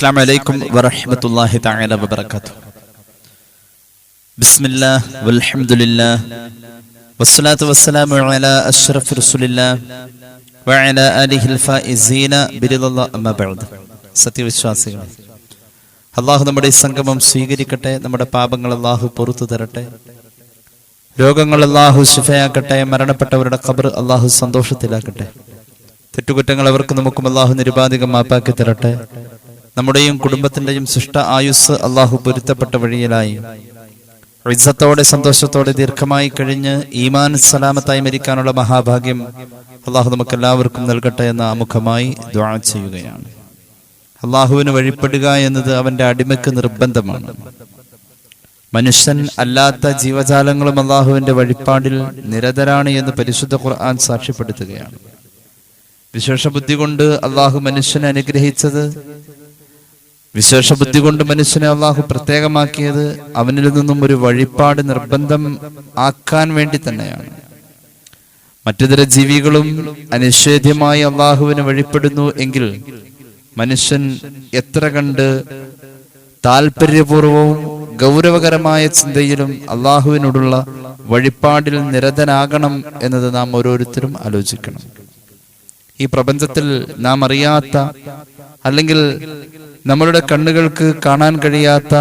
അസ്സലാമു അലൈക്കും വറഹ്മത്തുള്ളാഹി തആല വബറകാതുഹു. ബിസ്മില്ലാഹ് വൽഹംദുലില്ലാഹ് വസ്സലാത്തു വസ്സലാമു അലാ അഷ്റഫി റസൂലില്ലാഹ് വഅലാ ആലിഹിൽ ഫായിസീന ബിറിദല്ലാഹി അമ്മാ ബഅദ്. സത്യവിശ്വാസികളെ, അല്ലാഹു നമ്മുടെ ഈ സംഗമം സ്വീകരിക്കട്ടെ. നമ്മുടെ പാപങ്ങൾ അല്ലാഹു പുറത്തു തരട്ടെ. രോഗങ്ങൾ അല്ലാഹു ശിഫയാക്കട്ടെ. മരണപ്പെട്ടവരുടെ ഖബർ അല്ലാഹു സന്തോഷത്തിലാക്കട്ടെ. തെറ്റുകുറ്റങ്ങൾ അവർക്കും നമുക്കും അല്ലാഹു നിരുപാധികം മാപ്പാക്കി തരട്ടെ. നമ്മുടെയും കുടുംബത്തിന്റെയും ശിഷ്ട ആയുസ് അല്ലാഹു പൊരുത്തപ്പെട്ട വഴിയിലായി ഇസ്സത്തോടെ സന്തോഷത്തോടെ ദീർഘമായി കഴിഞ്ഞ് ഈമാൻ സലാമത്തായി മരിക്കാനുള്ള മഹാഭാഗ്യം അല്ലാഹു നമുക്ക് എല്ലാവർക്കും നൽകട്ടെ എന്ന് ആമുഖമായി ദുആ ചെയ്യുകയാണ്. അല്ലാഹുവിന് വഴിപ്പെടുക എന്നത് അവന്റെ അടിമയ്ക്ക് നിർബന്ധമാണ്. മനുഷ്യൻ അല്ലാത്ത ജീവജാലങ്ങളും അല്ലാഹുവിന്റെ വഴിപ്പാടിൽ നിരതരാണ് എന്ന് പരിശുദ്ധ ഖുർആൻ സാക്ഷ്യപ്പെടുത്തുകയാണ്. വിശേഷ ബുദ്ധി കൊണ്ട് അള്ളാഹു മനുഷ്യനെ അനുഗ്രഹിച്ചത്, വിശേഷ ബുദ്ധി കൊണ്ട് മനുഷ്യനെ അള്ളാഹു പ്രത്യേകമാക്കിയത് അവനിൽ നിന്നും ഒരു വഴിപ്പാട് നിർബന്ധം ആക്കാൻ വേണ്ടി തന്നെയാണ്. മറ്റുതര ജീവികളും അനിഷേധ്യമായി അള്ളാഹുവിന് വഴിപ്പെടുന്നു എങ്കിൽ മനുഷ്യൻ എത്ര കണ്ട് താല്പര്യപൂർവവും ഗൗരവകരമായ ചിന്തയിലും അള്ളാഹുവിനോടുള്ള വഴിപ്പാടിൽ നിരതനാകണം എന്നത് നാം ഓരോരുത്തരും ആലോചിക്കണം. ഈ പ്രപഞ്ചത്തിൽ നാം അറിയാത്ത, അല്ലെങ്കിൽ നമ്മളുടെ കണ്ണുകൾക്ക് കാണാൻ കഴിയാത്ത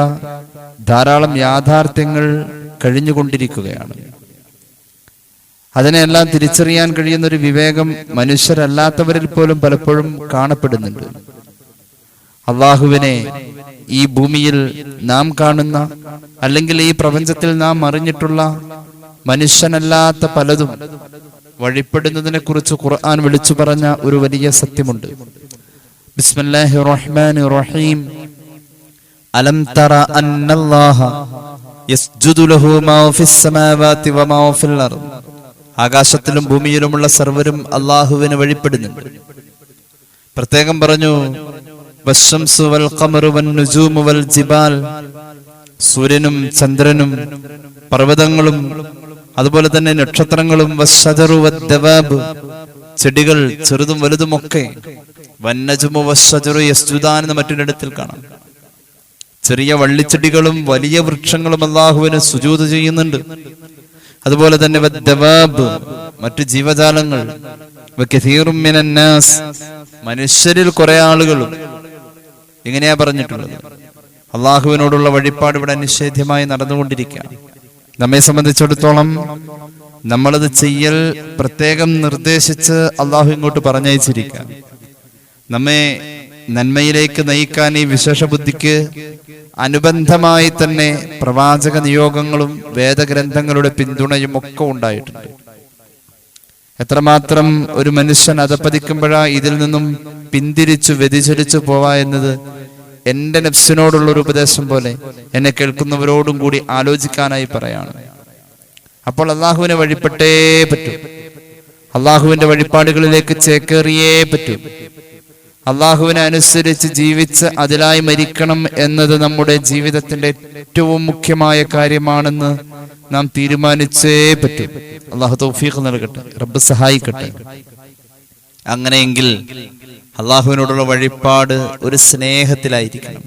ധാരാളം യാഥാർത്ഥ്യങ്ങൾ കഴിഞ്ഞുകൊണ്ടിരിക്കുകയാണ്. അതിനെല്ലാം തിരിച്ചറിയാൻ കഴിയുന്ന ഒരു വിവേകം മനുഷ്യരല്ലാത്തവരിൽ പോലും പലപ്പോഴും കാണപ്പെടുന്നുണ്ട്. അള്ളാഹുവിനെ ഈ ഭൂമിയിൽ നാം കാണുന്ന, അല്ലെങ്കിൽ ഈ പ്രപഞ്ചത്തിൽ നാം അറിഞ്ഞിട്ടുള്ള മനുഷ്യനല്ലാത്ത പലതും വഴിപ്പെടുന്നതിനെ കുറിച്ച് ഖുർആൻ വിളിച്ചു പറഞ്ഞ ഒരു വലിയ സത്യമുണ്ട്. ബിസ്മില്ലാഹിർ റഹ്മാനിർ റഹീം. അലം തറ അന്നല്ലാഹ യസ്ജുദു ലഹു മാ ഫിസ് സമാവാതി വമാ ഫിൽ അർദ്. ആകാശത്തിലും ഭൂമിയിലുമുള്ള സർവ്വരും അല്ലാഹുവിനെ വഴിപ്പെടുന്നുണ്ട്. പ്രത്യേകം പറഞ്ഞു, വശംസു വൽ ഖമറു വൻ നുജൂമു വൽ ജിബാൽ. സൂര്യനും ചന്ദ്രനും പർവ്വതങ്ങളും അതുപോലെ തന്നെ നക്ഷത്രങ്ങളും, വശജറു വദ്ദവാബ്, ചെടികൾ ചെറുതും വലുതുമൊക്കെ, വന്നജുമു വശജറു യസ്ജുദാൻ എന്ന് മറ്റൊരിടത്തിൽ കാണാം. ചെറിയ വള്ളിച്ചെടികളും വലിയ വൃക്ഷങ്ങളും അല്ലാഹുവിന് സുജൂദ് ചെയ്യുന്നുണ്ട്. അതുപോലെ തന്നെ വദ്ദവാബ്, മറ്റു ജീവജാലങ്ങൾ, വകസീറും മിനന്നാസ്, മനുഷ്യരിൽ കുറെ ആളുകളും. ഇങ്ങനെയാ പറഞ്ഞിട്ടുള്ളത്. അള്ളാഹുവിനോടുള്ള വഴിപ്പാട് ഇവിടെ നിഷേധ്യമായി നടന്നുകൊണ്ടിരിക്കുകയാണ്. നമ്മെ സംബന്ധിച്ചിടത്തോളം നമ്മളത് ചെയ്യൽ പ്രത്യേകം നിർദ്ദേശിച്ച് അള്ളാഹു ഇങ്ങോട്ട് പറഞ്ഞയച്ചിരിക്കുക. നമ്മെ നന്മയിലേക്ക് നയിക്കാൻ ഈ വിശേഷ ബുദ്ധിക്ക് അനുബന്ധമായി തന്നെ പ്രവാചക നിയോഗങ്ങളും വേദഗ്രന്ഥങ്ങളുടെ പിന്തുണയും ഒക്കെ ഉണ്ടായിട്ടുണ്ട്. എത്രമാത്രം ഒരു മനുഷ്യൻ അധപ്പതിക്കുമ്പോഴാ ഇതിൽ നിന്നും പിന്തിരിച്ചു വ്യതിചലിച്ചു പോവാ എന്നത് എന്റെ നഫ്സിനോടുള്ള ഒരു ഉപദേശം പോലെ എന്നെ കേൾക്കുന്നവരോടും കൂടി ആലോചിക്കാനായി പറയാണ്. അപ്പോൾ അള്ളാഹുവിനെ വഴിപ്പെട്ടേ പറ്റൂ. അള്ളാഹുവിന്റെ വഴിപ്പാടുകളിലേക്ക് ചേക്കേറിയേ പറ്റൂ. അള്ളാഹുവിനെ അനുസരിച്ച് ജീവിച്ച് അതിലായി മരിക്കണം എന്നത് നമ്മുടെ ജീവിതത്തിന്റെ ഏറ്റവും മുഖ്യമായ കാര്യമാണെന്ന് നാം തീരുമാനിച്ചേ പറ്റൂ. അള്ളാഹു തൗഫീഖ് നൽകട്ടെ, റബ്ബ് സഹായിക്കട്ടെ. അങ്ങനെയെങ്കിൽ അള്ളാഹുവിനോടുള്ള വഴിപ്പാട് ഒരു സ്നേഹത്തിലായിരിക്കണം.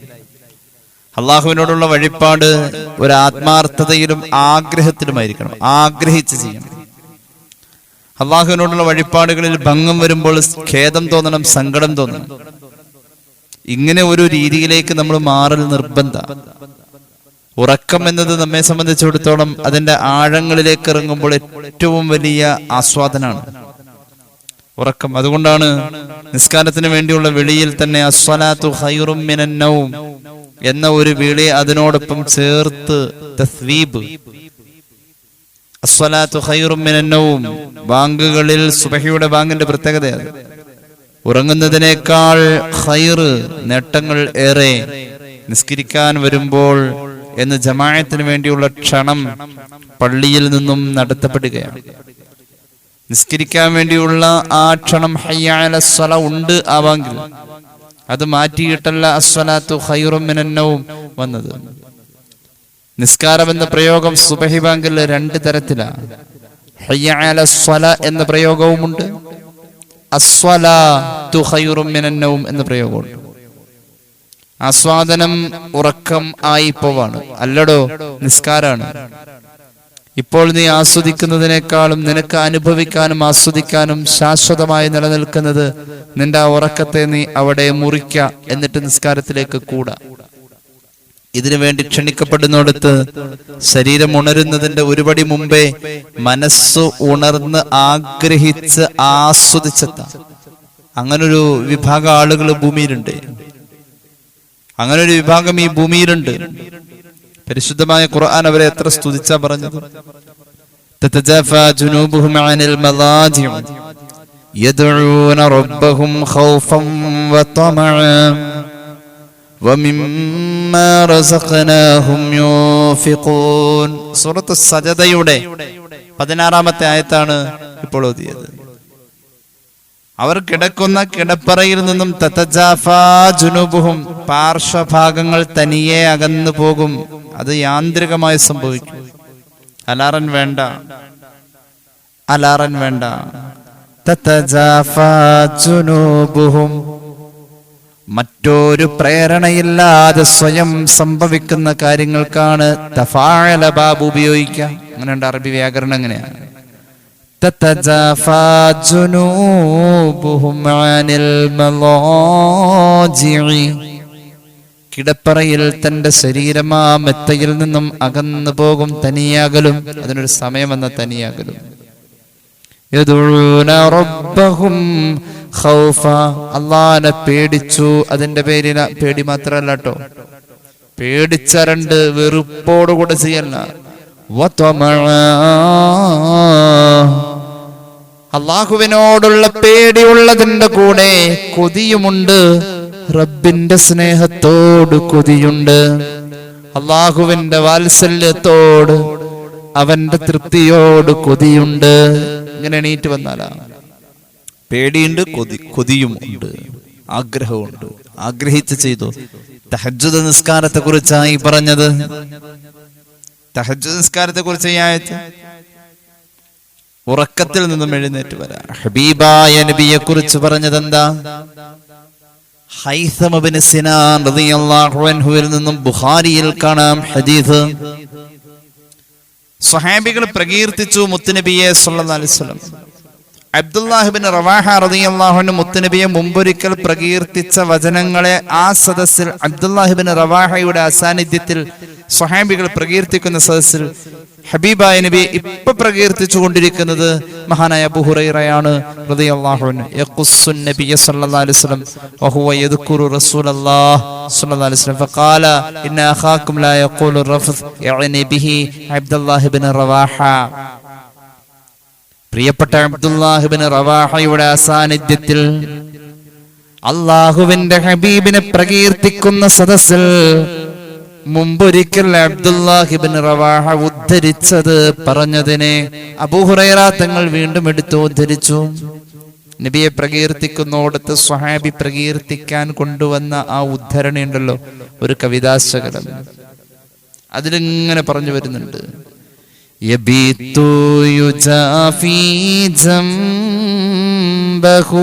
അള്ളാഹുവിനോടുള്ള വഴിപ്പാട് ഒരു ആത്മാർത്ഥതയിലും ആഗ്രഹത്തിലുമായിരിക്കണം. ആഗ്രഹിച്ച് ചെയ്യണം. അള്ളാഹുവിനോടുള്ള വഴിപ്പാടുകളിൽ ഭംഗം വരുമ്പോൾ ഖേദം തോന്നണം, സങ്കടം തോന്നണം. ഇങ്ങനെ ഒരു രീതിയിലേക്ക് നമ്മൾ മാറൽ നിർബന്ധ. ഉറക്കം എന്നത് നമ്മെ സംബന്ധിച്ചിടത്തോളം അതിന്റെ ആഴങ്ങളിലേക്ക് ഇറങ്ങുമ്പോൾ ഏറ്റവും വലിയ ആസ്വാദനാണ് ഉറക്കം. അതുകൊണ്ടാണ് നിസ്കാരത്തിന് വേണ്ടിയുള്ള വിളിയിൽ തന്നെ അസ്സലാത്തു ഖൈറും മിനൻ നൗം എന്ന ഒരു വിളി അതിനോടൊപ്പം ചേർത്ത് തസ്വീബ്, അസ്സലാത്തു ഖൈറും മിനൻ നൗം. ബാങ്കുകളിൽ സുബഹിയുടെ ബാങ്കിന്റെ പ്രത്യേകതയാണ് ഉറങ്ങുന്നതിനേക്കാൾ ഖൈർ, നേട്ടങ്ങൾ ഏറെ നിസ്കരിക്കാൻ വരുമ്പോൾ എന്ന് ജമാഅത്തിന് വേണ്ടിയുള്ള ക്ഷണം പള്ളിയിൽ നിന്നും നടത്തപ്പെടുകയാണ്. നിസ്കരിക്കാൻ വേണ്ടിയുള്ള ആ ക്ഷണം ഹയ്യ അലസ് സ്വല ഉണ്ട് ആ ബാങ്കിൽ. അത് മാറ്റിയിട്ടല്ല അസ്സലാത്തു ഖൈറും മിനൻ നൗം വന്നത്. നിസ്കാരം എന്ന പ്രയോഗം സുബഹി ബാങ്കിൽ രണ്ട് തരത്തിലാണ്. ഹയ്യ അലസ് സ്വല എന്ന പ്രയോഗവുമുണ്ട്, അസ്സലാത്തു ഖൈറും മിനൻ നൗം എന്ന പ്രയോഗമുണ്ട്. ആസ്വാദനം ഉറക്കം ആയി പോവാണ്. അല്ലടോ, നിസ്കാരാണ്. ഇപ്പോൾ നീ ആസ്വദിക്കുന്നതിനേക്കാളും നിനക്ക് അനുഭവിക്കാനും ആസ്വദിക്കാനും ശാശ്വതമായി നിലനിൽക്കുന്നത് നിന്റെ ആ ഉറക്കത്തെ നീ അവിടെ മുറിക്ക, എന്നിട്ട് നിസ്കാരത്തിലേക്ക് കൂടാ. ഇതിനു വേണ്ടി ക്ഷണിക്കപ്പെടുന്നിടത്ത് ശരീരം ഉണരുന്നതിന്റെ ഒരുപടി മുമ്പേ മനസ്സ് ഉണർന്ന് ആഗ്രഹിച്ച് ആസ്വദിച്ചെത്താം. അങ്ങനൊരു വിഭാഗം ആളുകൾ ഭൂമിയിലുണ്ട്. അങ്ങനൊരു വിഭാഗം ഈ ഭൂമിയിലുണ്ട്. പരിശുദ്ധമായ ഖുർആൻ അവരെ എത്ര സ്തുതിച്ചാ പറഞ്ഞത്. തതജാഫാ ജുനൂബുഹും അനിൽ മളാജിഇ യദ്ഊന റബ്ബഹും ഖൗഫൻ വതമഅൻ വമിമ്മാ റസഖനാഹും യുൻഫിഖൂൻ. സൂറത്ത് സജദയുടെ 16-ാമത്തെ ആയത്താണ് ഇപ്പോൾ ഓതിയത്. അവർ കിടക്കുന്ന കിടപ്പറയിൽ നിന്നും തതജാഫാ ജുനൂബുഹും, പാർശ്വഭാഗങ്ങൾ തനിയെ അകന്നു പോകും. അത് യാന്ത്രികമായി സംഭവിക്കും. അലാറൻ വേണ്ട, അലാറൻ വേണ്ട. തതജാഫാ ജുനൂബുഹും, മറ്റൊരു പ്രേരണയില്ലാതെ സ്വയം സംഭവിക്കുന്ന കാര്യങ്ങൾക്കാണ് തഫാഅല ബാബ് ഉപയോഗിക്കുക. അങ്ങനെയുണ്ട് അറബി വ്യാകരണം. എങ്ങനെയാണ്? تتجافى جنوبهم عن المضاجع. കിടപ്പറയിൽ തന്റെ ശരീരമാ മെത്തയിൽ നിന്നും അകന്നു പോകും, തനിയാകലും. അതിനൊരു സമയമെന്ന തനിയാകലും. യദഊന റബ്ബഹും ഖൗഫ, അല്ലാഹനെ പേടിച്ചു. അതിന്റെ പേരിൽ പേടി മാത്രമല്ല കേട്ടോ, പേടിച്ചരണ്ട് വെറുപ്പോടുകൂടെ ചെയ്യല്ല. അള്ളാഹുവിനോടുള്ള പേടിയുള്ളതിന്റെ കൂടെ കൊതിയുമുണ്ട്. റബ്ബിന്റെ സ്നേഹത്തോട് കൊതിയുണ്ട്. അള്ളാഹുവിന്റെ വാത്സല്യത്തോട്, അവന്റെ തൃപ്തിയോട് കൊതിയുണ്ട്. ഇങ്ങനെ എണീറ്റ് വന്നാലാ പേടിയുണ്ട്, കൊതിയും ഉണ്ട്, ആഗ്രഹമുണ്ട്. ആഗ്രഹിച്ച് ചെയ്തു. തഹജ്ജുദ് നിസ്കാരത്തെ കുറിച്ചായി പറഞ്ഞത്. തഹജ്ജുദ് നിസ്കാരത്തെ കുറിച്ച് ഈ ആയത്ത് ഉറക്കത്തിൽ നിന്നും എഴുന്നേറ്റ് വരാ. ഹബീബായ നബിയെ കുറിച്ച് പറഞ്ഞത് എന്താ? ഹൈസം ഇബ്നു സിനാൻ റളിയല്ലാഹു അൻഹുവിൽ നിന്നും ബുഖാരിയിൽ കാണാം ഹദീസ്. സ്വഹാബികൾ പ്രകീർത്തിച്ചു മുത്തുനബിയെ സ്വല്ലല്ലാഹു അലൈഹി വസല്ലം. അബ്ദുല്ലാഹ് ഇബ്നു റവാഹ റളിയല്ലാഹു അൻഹു മുത്തുനബിയെ മുമ്പൊരിക്കൽ പ്രകീർത്തിച്ച വചനങ്ങളെ ആ സദസ്സിൽ, അബ്ദുല്ലാഹ് ഇബ്നു റവാഹയുടെ അസാന്നിധ്യത്തിൽ സ്വഹാബികൾ പ്രകീർത്തിക്കുന്ന സദസ്സിൽ ഹബീബായ നബിയെ ഇപ്പൊ പ്രകീർത്തിച്ചു കൊണ്ടിരിക്കുന്നത് മഹാനായ അബൂ ഹുറൈറയാണ് റളിയല്ലാഹു അൻഹു. യഖുസ്സുൻ നബിയ സ്വല്ലല്ലാഹു അലൈഹി വസല്ലം വഹുവ യദ്കുറു റസൂലല്ലാഹ് സ്വല്ലല്ലാഹു അലൈഹി വസല്ലം ഫഖാല ഇന്ന അഖാകും ലാ യഖൂലു റഫസ് യഅനി ബിഹി അബ്ദുല്ലാഹ് ഇബ്നു റവാഹ. പ്രിയപ്പെട്ട അബ്ദുല്ലാഹ് ഇബ്നു റവാഹയുടെ അസാന്നിധ്യത്തിൽ അല്ലാഹുവിന്റെ ഹബീബിനെ പ്രകീർത്തിക്കുന്ന സദസ്സിൽ മുമ്പൊരിക്കൽ അബ്ദുല്ലാഹ് ഇബ്നു റവാഹ ഉദ്ധരിച്ചത് പറഞ്ഞതിനെ അബൂ ഹുറൈറ തങ്ങൾ വീണ്ടും എടുത്തു ഉദ്ധരിച്ചു. നബിയെ പ്രകീർത്തിക്കുന്നോടത്ത് സ്വഹാബി പ്രകീർത്തിക്കാൻ കൊണ്ടുവന്ന ആ ഉദ്ധരണി ഉണ്ടല്ലോ, ഒരു കവിതാശകലം. അതിലിങ്ങനെ പറഞ്ഞു വരുന്നുണ്ട്. യബീതു യുജാഫി ജംബഹു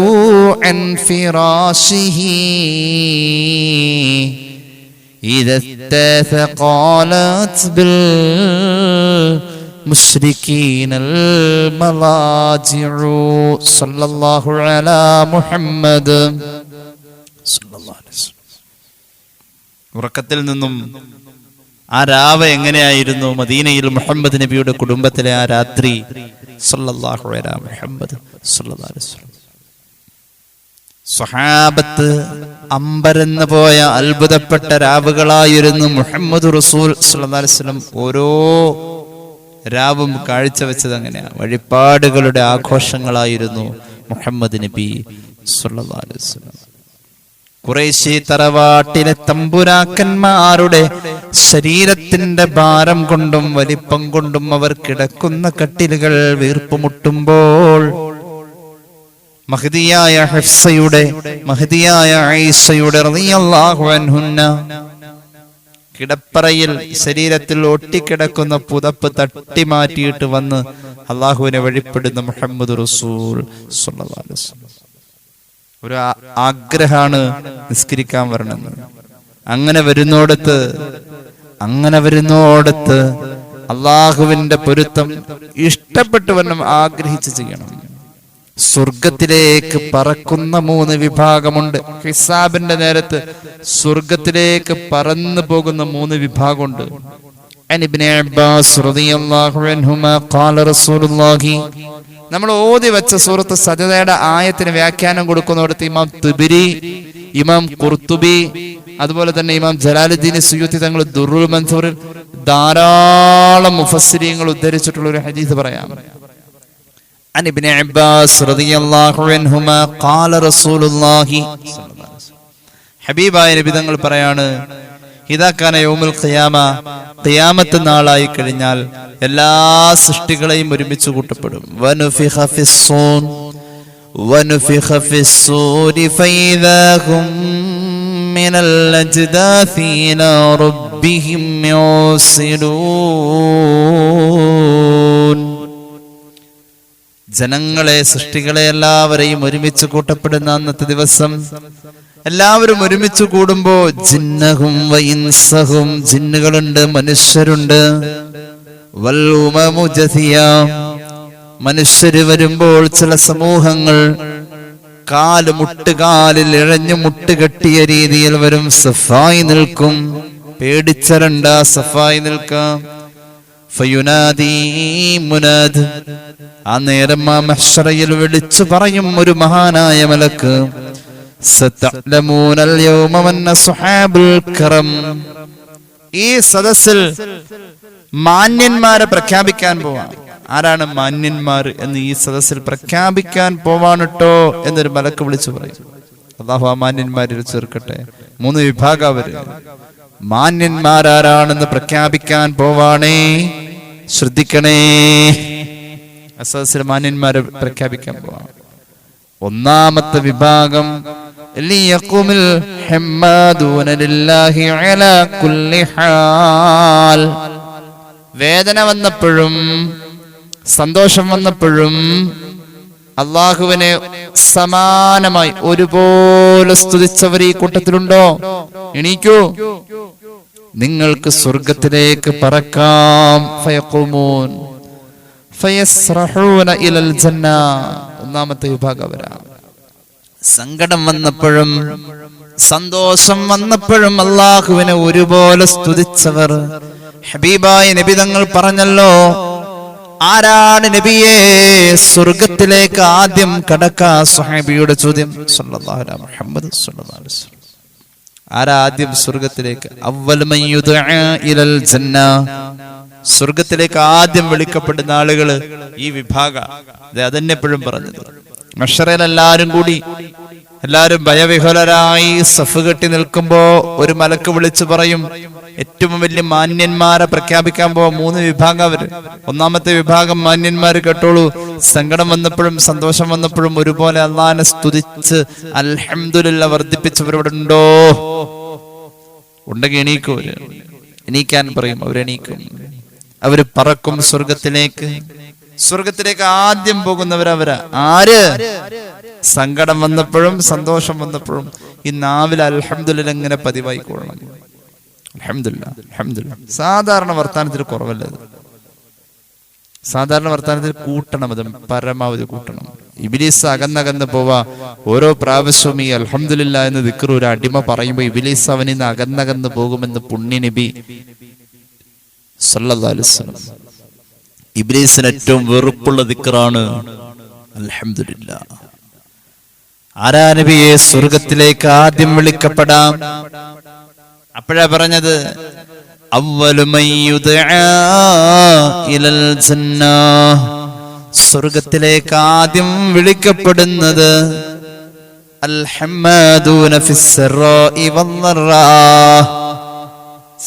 അൻ ഫിറാശിഹി إذا استثقالت بالمشركين المضاجع صلى الله على محمد صلى الله عليه وسلم. ഉറക്കത്തിൽ നിന്നും ആ രാവ് എങ്ങനെയായിരുന്നു മദീനയിൽ മുഹമ്മദ് നബിയുടെ കുടുംബത്തിലെ ആ രാത്രി? സല്ലല്ലാഹു അലാ മുഹമ്മദ് സല്ലല്ലാഹു അലൈഹി വസല്ലം. സ്വഹാബത്ത് അമ്പരന്ന് പോയ അത്ഭുതപ്പെട്ട രാവുകളായിരുന്നു മുഹമ്മദ് റസൂൽ സല്ലല്ലാഹു അലൈഹി വസല്ലം ഓരോ രാവും കാഴ്ചവെച്ചത്. അങ്ങനെയാണ് വഴിപാടുകളുടെ ആഘോഷങ്ങളായിരുന്നു മുഹമ്മദ് നബി സല്ലല്ലാഹു അലൈഹി വസല്ലം. ഖുറൈശി തറവാട്ടിലെ തമ്പുരാക്കന്മാരുടെ ശരീരത്തിന്റെ ഭാരം കൊണ്ടും വലിപ്പം കൊണ്ടും അവർ കിടക്കുന്ന കട്ടിലുകൾ വീർപ്പുമുട്ടുമ്പോൾ മഹദിയായ ഹഫ്സയുടെ, മഹദിയായ ആയിഷയുടെ റളിയല്ലാഹു അൻഹുന്ന കിടപ്പറയിൽ ശരീരത്തിൽ ഒട്ടിക്കിടക്കുന്ന പുതപ്പ് തട്ടി മാറ്റിയിട്ട് വന്ന് അള്ളാഹുവിനെ വഴിപ്പെടുന്ന മുഹമ്മദ് റസൂൽ സ്വല്ലല്ലാഹു അലൈഹി വസല്ലം. ഒരു ആഗ്രഹമാണ് നിസ്കരിക്കാൻ വരണമെന്ന്. അങ്ങനെ വരുന്നോടത്ത് അള്ളാഹുവിന്റെ പൊരുത്തം ഇഷ്ടപ്പെട്ടുവണ്ണം ആഗ്രഹിച്ച് ചെയ്യണം. സ്വർഗത്തിലേക്ക് പറക്കുന്ന 3 വിഭാഗമുണ്ട്. ഹിസാബിന്റെ നേരത്ത് സ്വർഗത്തിലേക്ക് പറന്നു പോകുന്ന 3 വിഭാഗമുണ്ട്. ഇബ്നു അബ്ബാസ് റളിയല്ലാഹു അൻഹുമാ ഖാല റസൂലുള്ളാഹി, നമ്മൾ ഓതി വെച്ച സൂറത്ത് സജദയുടെ ആയത്തിന് വ്യാഖ്യാനം കൊടുക്കുന്നിടത്ത് ഇമാം തുബരി, ഇമാം ഖുർത്തുബി, അതുപോലെ തന്നെ ഇമാം ജലാലുദ്ദീൻ സുയൂത്തി തങ്ങൾ ദുർറുൽ മൻസൂറിൽ ധാരാളം മുഫസ്സിരീങ്ങൾ ഉദ്ധരിച്ചിട്ടുള്ള ഒരു ഹദീസ് പറയാം. عن ابن عباس رضي الله عنهما قال رسول الله ഹബീബായ നബി തങ്ങൾ പറയാണ്, ഇദാ കാന യൗമുൽ ഖിയാമ, ഖിയാമത്ത് നാളായി കഴിഞ്ഞാൽ എല്ലാ സൃഷ്ടികളെയും ഒരുമിച്ച് കൂട്ടപ്പെടും. വനുഫിഖ ഫിസ്സൂർ വനുഫിഖ ഫിസ്സൂരി ഫൈദാ ഹും മിനൽ അജ്ദാഥി ഇലാ റബ്ബിഹിം യൂസിലൂൻ. ജനങ്ങളെ, സൃഷ്ടികളെ എല്ലാവരെയും ഒരുമിച്ച് കൂട്ടപ്പെടുന്ന അന്നത്തെ ദിവസം എല്ലാവരും ഒരുമിച്ച് കൂടുമ്പോ ജിന്നഹും വഇൻസഹും, ജിന്നുകളുണ്ട്, മനുഷ്യരുണ്ട്, വൽ ഉമമു ജസിയ, മനുഷ്യര് വരുമ്പോൾ ചില സമൂഹങ്ങൾ മുട്ടുകാലിൽ ഇഴഞ്ഞു മുട്ടുകെട്ടിയ രീതിയിൽ വരും. സഫായി നിൽക്കും, പേടിച്ചരണ്ട, സഫായി നിൽക്കാം. ഫയുനാദി മുനാദ്, ആ നേരം ആ മഹ്ശറയിൽ വിളിച്ചു പറയും ഒരു മഹാനായ മലക്ക്, സതഅലമൂനൽ യൗമ മൻ അസ്ഹാബുൽ കറം. ഈ സദസ്സിൽ മാന്യന്മാരെ പ്രഖ്യാപിക്കാൻ പോവാണ്. ആരാണ് മാന്യന്മാർ എന്ന് ഈ സദസ്സിൽ പ്രഖ്യാപിക്കാൻ പോവാണിട്ടോ എന്നൊരു മലക്ക് വിളിച്ചു പറയും. അല്ലാഹു ആ മാന്യന്മാരിൽ ചേർക്കട്ടെ. 3 വിഭാഗം അവര്. മാന്യന്മാരാരാണെന്ന് പ്രഖ്യാപിക്കാൻ പോവാണേ, ശ്രദ്ധിക്കണേ. സദസ്സിൽ മാന്യന്മാരെ പ്രഖ്യാപിക്കാൻ പോവാണ്. ഒന്നാമത്തെ വിഭാഗം ലിയഖുമിൽ ഹമ്മാദൂന ലില്ലാഹി അലാ കുല്ലി ഹാൽ. വേദന വന്നപ്പോഴും സന്തോഷം വന്നപ്പോഴും അള്ളാഹുവിനെ സമാനമായി ഒരുപോലെ സ്തുതിച്ചവർ ഈ കൂട്ടത്തിലുണ്ടോ? എണീക്കൂ, നിങ്ങൾക്ക് സ്വർഗത്തിലേക്ക് പറക്കാം. ഫയഖൂമൂൻ ഫയസ്റഹൂന ഇലൽ ജന്ന. ഒന്നാമത്തെ വിഭാഗം അവരാ. സങ്കടം വന്നപ്പോഴും സന്തോഷം വന്നപ്പോഴും അള്ളാഹുവിനെ ഒരുപോലെ സ്തുതിച്ചവർ. ഹബീബായ നബി തങ്ങൾ പറഞ്ഞല്ലോ, ആരാണ് നബിയെ സ്വർഗത്തിലേക്ക് ആദ്യം കടക്കാ? സ്വഹാബിയുടെ ചോദ്യം. സല്ലല്ലാഹു അലൈഹി മുഹമ്മദ് സല്ലല്ലാഹു അലൈഹി വസല്ലം. ആരാ ആദ്യം സ്വർഗത്തിലേക്ക്? അവ്വൽ മൻ യുദ്ആ ഇലൽ ജന്ന. സ്വർഗത്തിലേക്ക് ആദ്യം വിളിക്കപ്പെടുന്ന ആളുകള് ഈ വിഭാഗ. അതെന്നെ എപ്പോഴും പറഞ്ഞത്. മഹ്ശറയിൽ എല്ലാരും ഭയവിഹ്വലരായി സഫ് കെട്ടി നിൽക്കുമ്പോ ഒരു മലക്ക് വിളിച്ചു പറയും, ഏറ്റവും വലിയ മാന്യന്മാരെ പ്രഖ്യാപിക്കാൻ പോവാ. 3 വിഭാഗം അവര്. ഒന്നാമത്തെ വിഭാഗം മാന്യന്മാര് കേട്ടോളൂ, സങ്കടം വന്നപ്പോഴും സന്തോഷം വന്നപ്പോഴും ഒരുപോലെ അല്ലാഹനെ സ്തുതിച്ച് അൽഹംദുലില്ലാഹ് വർദ്ധിപ്പിച്ചവരിവിടെ ഉണ്ടോ? ഉണ്ടെങ്കിൽ എണീക്കും. എണീക്കാൻ പറയും, അവരെണീക്കും. അവര് പറക്കും സ്വർഗത്തിലേക്ക് ആദ്യം പോകുന്നവരവരാ. ആര്? സങ്കടം വന്നപ്പോഴും സന്തോഷം വന്നപ്പോഴും ഈ നാവിൽ അൽഹംദുലില്ലാഹ് ഇങ്ങനെ പതിവായിക്കൊള്ളണം. അൽഹംദുലില്ലാഹ് അൽഹംദുലില്ലാഹ്. സാധാരണ വർത്താനത്തിൽ കുറവല്ല ഇത്. സാധാരണ വർത്താനത്തിൽ കൂട്ടണം, അത് പരമാവധി കൂട്ടണം. ഇബ്ലീസ് അകന്നകന്ന് പോവാ. ഓരോ പ്രാവശ്യവും ഈ അൽഹംദുലില്ലാഹ് എന്ന് ദിക്ർ ഒരു അടിമ പറയുമ്പോൾ ഇബ്ലീസ് അവനിൽ നിന്ന് അകന്നകന്ന് പോകുമെന്ന് പുണ്യ നബി സല്ലല്ലാഹു അലൈഹി വസല്ലം. ഇബ്ലീസിന് ഏറ്റവും വെറുപ്പുള്ള ദിക്റാണ് അൽഹംദുലില്ലാഹ്. ആരാ നബിയെ സ്വർഗത്തിലേക്ക് ആദ്യം വിളിക്കപ്പെടാം? അപ്പോഴാ പറഞ്ഞത് അവ്വലു മൻ യുദ്ആ ഇലൽ ജന്ന. സ്വർഗത്തിലേക്ക് ആദ്യം വിളിക്കപ്പെടുന്നത് അൽ ഹമ്മാദൂന ഫിസ്സറാഇ വദ്ദറാ.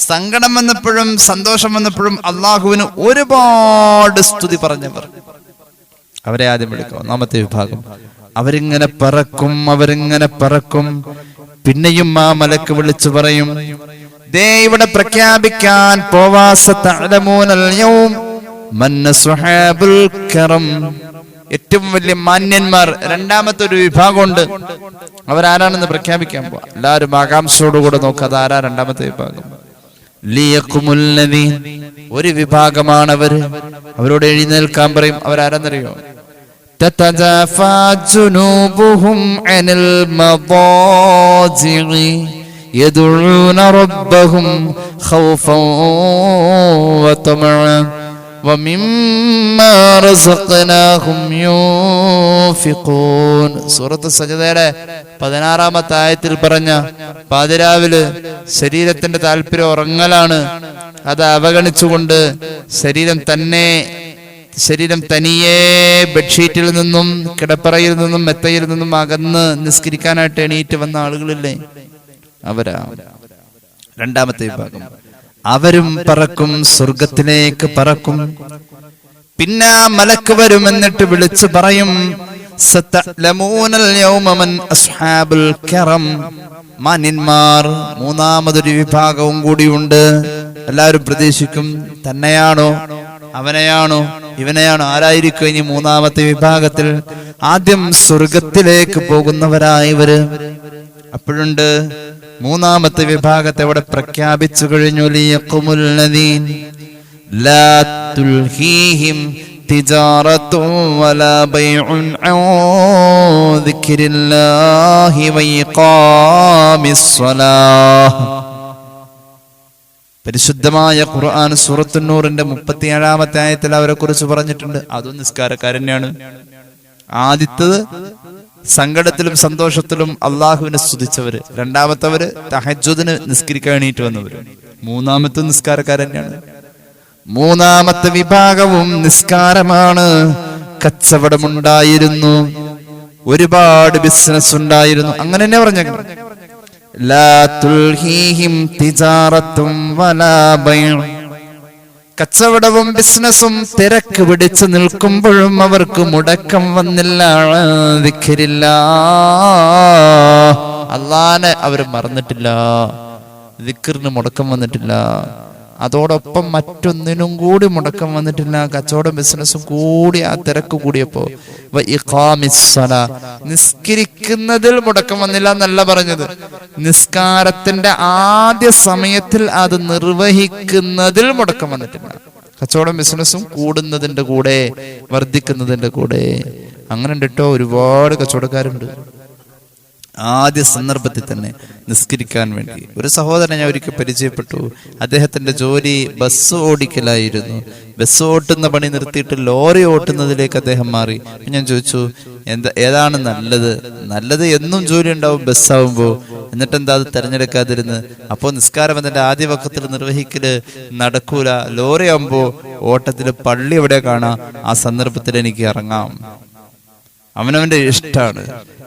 സങ്കടം വന്നപ്പോഴും സന്തോഷം വന്നപ്പോഴും അള്ളാഹുവിന് ഒരുപാട് സ്തുതി പറഞ്ഞവർ, അവരെ ആദ്യം വിളിക്കും. ഒന്നാമത്തെ വിഭാഗം. അവരിങ്ങനെ പറക്കും. പിന്നെയും ആ മലക്ക് വിളിച്ചു പറയും, ദേ ഇവിടെ പ്രഖ്യാപിക്കാൻ പോവാ, സതഅലമൂനൽ യൗം മൻ അസ്ഹാബുൽ കറം. ഏറ്റവും വലിയ മാന്യന്മാർ രണ്ടാമത്തെ ഒരു വിഭാഗമുണ്ട്. അവരാരാണെന്ന് പ്രഖ്യാപിക്കാൻ പോവാ. എല്ലാവരും ആകാംക്ഷയോടുകൂടെ നോക്കുക, അതാരാ രണ്ടാമത്തെ വിഭാഗം? ലിയഖുമുല്ലദീൻ, ഒരു വിഭാഗമാണ് അവരോട് എഴുന്നേൽക്കാൻ പറയും. അവരാരെന്നറിയോ? തതജാഫാ ജുനൂബുഹും അനിൽ മദാജിഇ യദഊന റബ്ബഹും ഖൗഫൻ വതമഅൻ വമിമ്മാ റസഖ്നാഹും യുൻഫിഖൂൻ. സൂറത്ത് സജദയുടെ 16-ാമത്തെ ആയത്തിൽ പറഞ്ഞ പാതിരാവില് ശരീരത്തിന്റെ താല്പര്യം ഉറങ്ങലാണ്. അത് അവഗണിച്ചുകൊണ്ട് ശരീരം തനിയെ ബെഡ്ഷീറ്റിൽ നിന്നും കിടപ്പറയിൽ നിന്നും മെത്തയിൽ നിന്നും അകന്ന് നിസ്കരിക്കാനായിട്ട് എണീറ്റ് വന്ന ആളുകളില്ലേ, അവരാ രണ്ടാമത്തെ വിഭാഗം. അവരും പറക്കും, സ്വർഗത്തിലേക്ക് പറക്കും. പിന്നെ മലക്ക് വരും, എന്നിട്ട് വിളിച്ചു പറയും, സതഅലമൂനൽ യൗമ മൻ അസ്ഹാബുൽ കറം. മാന്യന്മാർ മൂന്നാമതൊരു വിഭാഗവും കൂടിയുണ്ട്. എല്ലാവരും പ്രതീക്ഷിക്കും, തന്നെയാണോ, അവനെയാണോ, ഇവനെയാണോ, ആരായിരിക്കും ഇനി മൂന്നാമത്തെ വിഭാഗത്തിൽ? ആദ്യം സ്വർഗത്തിലേക്ക് പോകുന്നവരായവര്. അപ്പോഴുണ്ട് മൂന്നാമത്തെ വിഭാഗത്തെ അവിടെ പ്രഖ്യാപിച്ചു കഴിഞ്ഞു. ലിയഖുമുല്ലദീൻ ലാ തുൽഹീഹിം തിജാറത്തുൻ വലാ ബൈഉൻ അൻ ദിക്രില്ലാഹി വഇഖാമിസ് സ്വലാഹ്. പരിശുദ്ധമായ ഖുർആൻ സൂറത്തുൻ നൂറിന്റെ 37-ാമത്തെ ആയത്തിൽ അവരെ കുറിച്ച് പറഞ്ഞിട്ടുണ്ട്. അതും നിസ്കാരക്കാരനെയാണ്. ആദ്യത്തത് സങ്കടത്തിലും സന്തോഷത്തിലും അള്ളാഹുവിനെ സ്തുതിച്ചവര്, രണ്ടാമത്തവര് തഹജ്ജുദിന് നിസ്കരിക്കാൻ എണീറ്റ് വന്നവര്, മൂന്നാമത്തെ നിസ്കാരക്കാരനെയാണ്. മൂന്നാമത്തെ വിഭാഗവും നിസ്കാരമാണ്. കച്ചവടമുണ്ടായിരുന്നു, ഒരുപാട് ബിസിനസ് ഉണ്ടായിരുന്നു. അങ്ങനെ തന്നെ പറഞ്ഞേക്കണം. ലാ തുൽഹീഹിം തിജാറത്തും വലാ ബൈഉ. കച്ചവടവും ബിസിനസ്സും തിരക്ക് പിടിച്ചു നിൽക്കുമ്പോഴും അവർക്ക് മുടക്കം വന്നില്ല. ദിക്റില്ലാഹ്, അല്ലാഹനെ അവർ മറന്നിട്ടില്ല. ദിക്റിന് മുടക്കം വന്നിട്ടില്ല. അതോടൊപ്പം മറ്റൊന്നിനും കൂടി മുടക്കം വന്നിട്ടില്ല. കച്ചവടം ബിസിനസ്സും കൂടി ആ തിരക്ക് കൂടിയപ്പോ നിസ്കരിക്കുന്നതിൽ മുടക്കം വന്നില്ല എന്നല്ല പറഞ്ഞത്, നിസ്കാരത്തിന്റെ ആദ്യ സമയത്തിൽ അത് നിർവഹിക്കുന്നതിൽ മുടക്കം വന്നിട്ടില്ല. കച്ചവടം ബിസിനസ്സും കൂടുന്നതിന്റെ കൂടെ, വർദ്ധിക്കുന്നതിന്റെ കൂടെ. അങ്ങനെ ഉണ്ട് കേട്ടോ, ഒരുപാട് കച്ചവടക്കാരുണ്ട്. ആദ്യ സന്ദർഭത്തിൽ തന്നെ നിസ്കരിക്കാൻ വേണ്ടി ഒരു സഹോദരനെ ഞാൻ ഒരിക്കൽ പരിചയപ്പെട്ടു. അദ്ദേഹത്തിന്റെ ജോലി ബസ് ഓടിക്കലായിരുന്നു. ബസ് ഓട്ടുന്ന പണി നിർത്തിയിട്ട് ലോറി ഓട്ടുന്നതിലേക്ക് അദ്ദേഹം മാറി. ഞാൻ ചോദിച്ചു, ഏതാണ് നല്ലത് എന്നും ജോലി ഉണ്ടാവും ബസ്സാവുമ്പോ, എന്നിട്ടെന്താ അത് തെരഞ്ഞെടുക്കാതിരുന്ന്? അപ്പോൾ നിസ്കാരം അതിന്റെ ആദ്യ വക്കത്തിൽ നിർവഹിക്കല് നടക്കൂല. ലോറി ആവുമ്പോ ഓട്ടത്തില് പള്ളി എവിടെ കാണാം, ആ സന്ദർഭത്തിൽ എനിക്ക് ഇറങ്ങാം. അവനവന്റെ ഇഷ്ടമാണ്.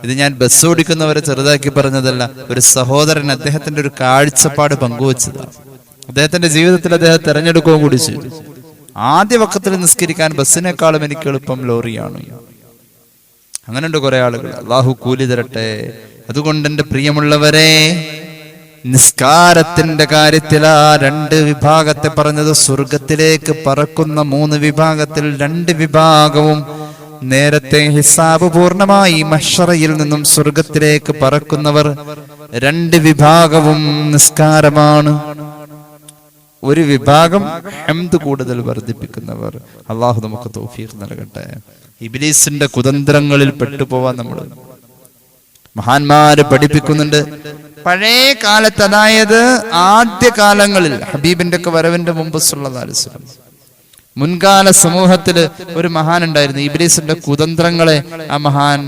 ഇത് ഞാൻ ബസ് ഓടിക്കുന്നവരെ ചെറുതാക്കി പറഞ്ഞതല്ല. ഒരു സഹോദരൻ അദ്ദേഹത്തിന്റെ ഒരു കാഴ്ചപ്പാട് പങ്കുവച്ചതാണ്. അദ്ദേഹത്തിന്റെ ജീവിതത്തിൽ അദ്ദേഹം തെരഞ്ഞെടുക്കുകയും കൂടി ചെയ്തു. ആദ്യ വക്കത്തിൽ നിസ്കരിക്കാൻ ബസ്സിനേക്കാളും എനിക്ക് എളുപ്പം ലോറിയാണ്. അങ്ങനെയുണ്ട് കുറെ ആളുകൾ. അള്ളാഹു കൂലി തരട്ടെ. അതുകൊണ്ട് എന്റെ പ്രിയമുള്ളവരെ, നിസ്കാരത്തിന്റെ കാര്യത്തിൽ ആ രണ്ട് വിഭാഗത്തെ പറഞ്ഞത്, സ്വർഗത്തിലേക്ക് പറക്കുന്ന 3 വിഭാഗത്തിൽ 2 വിഭാഗവും നേരത്തെ ഹിസാബ് പൂർണ്ണമായി മഹ്ശറയിൽ നിന്നും സ്വർഗത്തിലേക്ക് പറക്കുന്നവർ 2 വിഭാഗവും നിസ്കാരമാണ്. ഒരു വിഭാഗം ഹംദ് കൂടുതൽ വർദ്ധിപ്പിക്കുന്നവർ. അള്ളാഹു നമുക്ക് തൗഫീഖ് നൽകട്ടെ. ഇബ്ലീസിന്റെ കുതന്ത്രങ്ങളിൽ പെട്ടുപോവാൻ നമ്മൾ മഹാന്മാര് പഠിപ്പിക്കുന്നുണ്ട്. പഴയ കാലത്ത്, അതായത് ആദ്യ കാലങ്ങളിൽ, ഹബീബിന്റെ ഒക്കെ വരവിന്റെ മുമ്പ് സല്ലല്ലാഹു അലൈഹി വസല്ലം, മുൻകാല സമൂഹത്തില് ഒരു മഹാൻ ഉണ്ടായിരുന്നു. ഇബ്ലീസിന്റെ കുതന്ത്രങ്ങളെ ആ മഹാൻ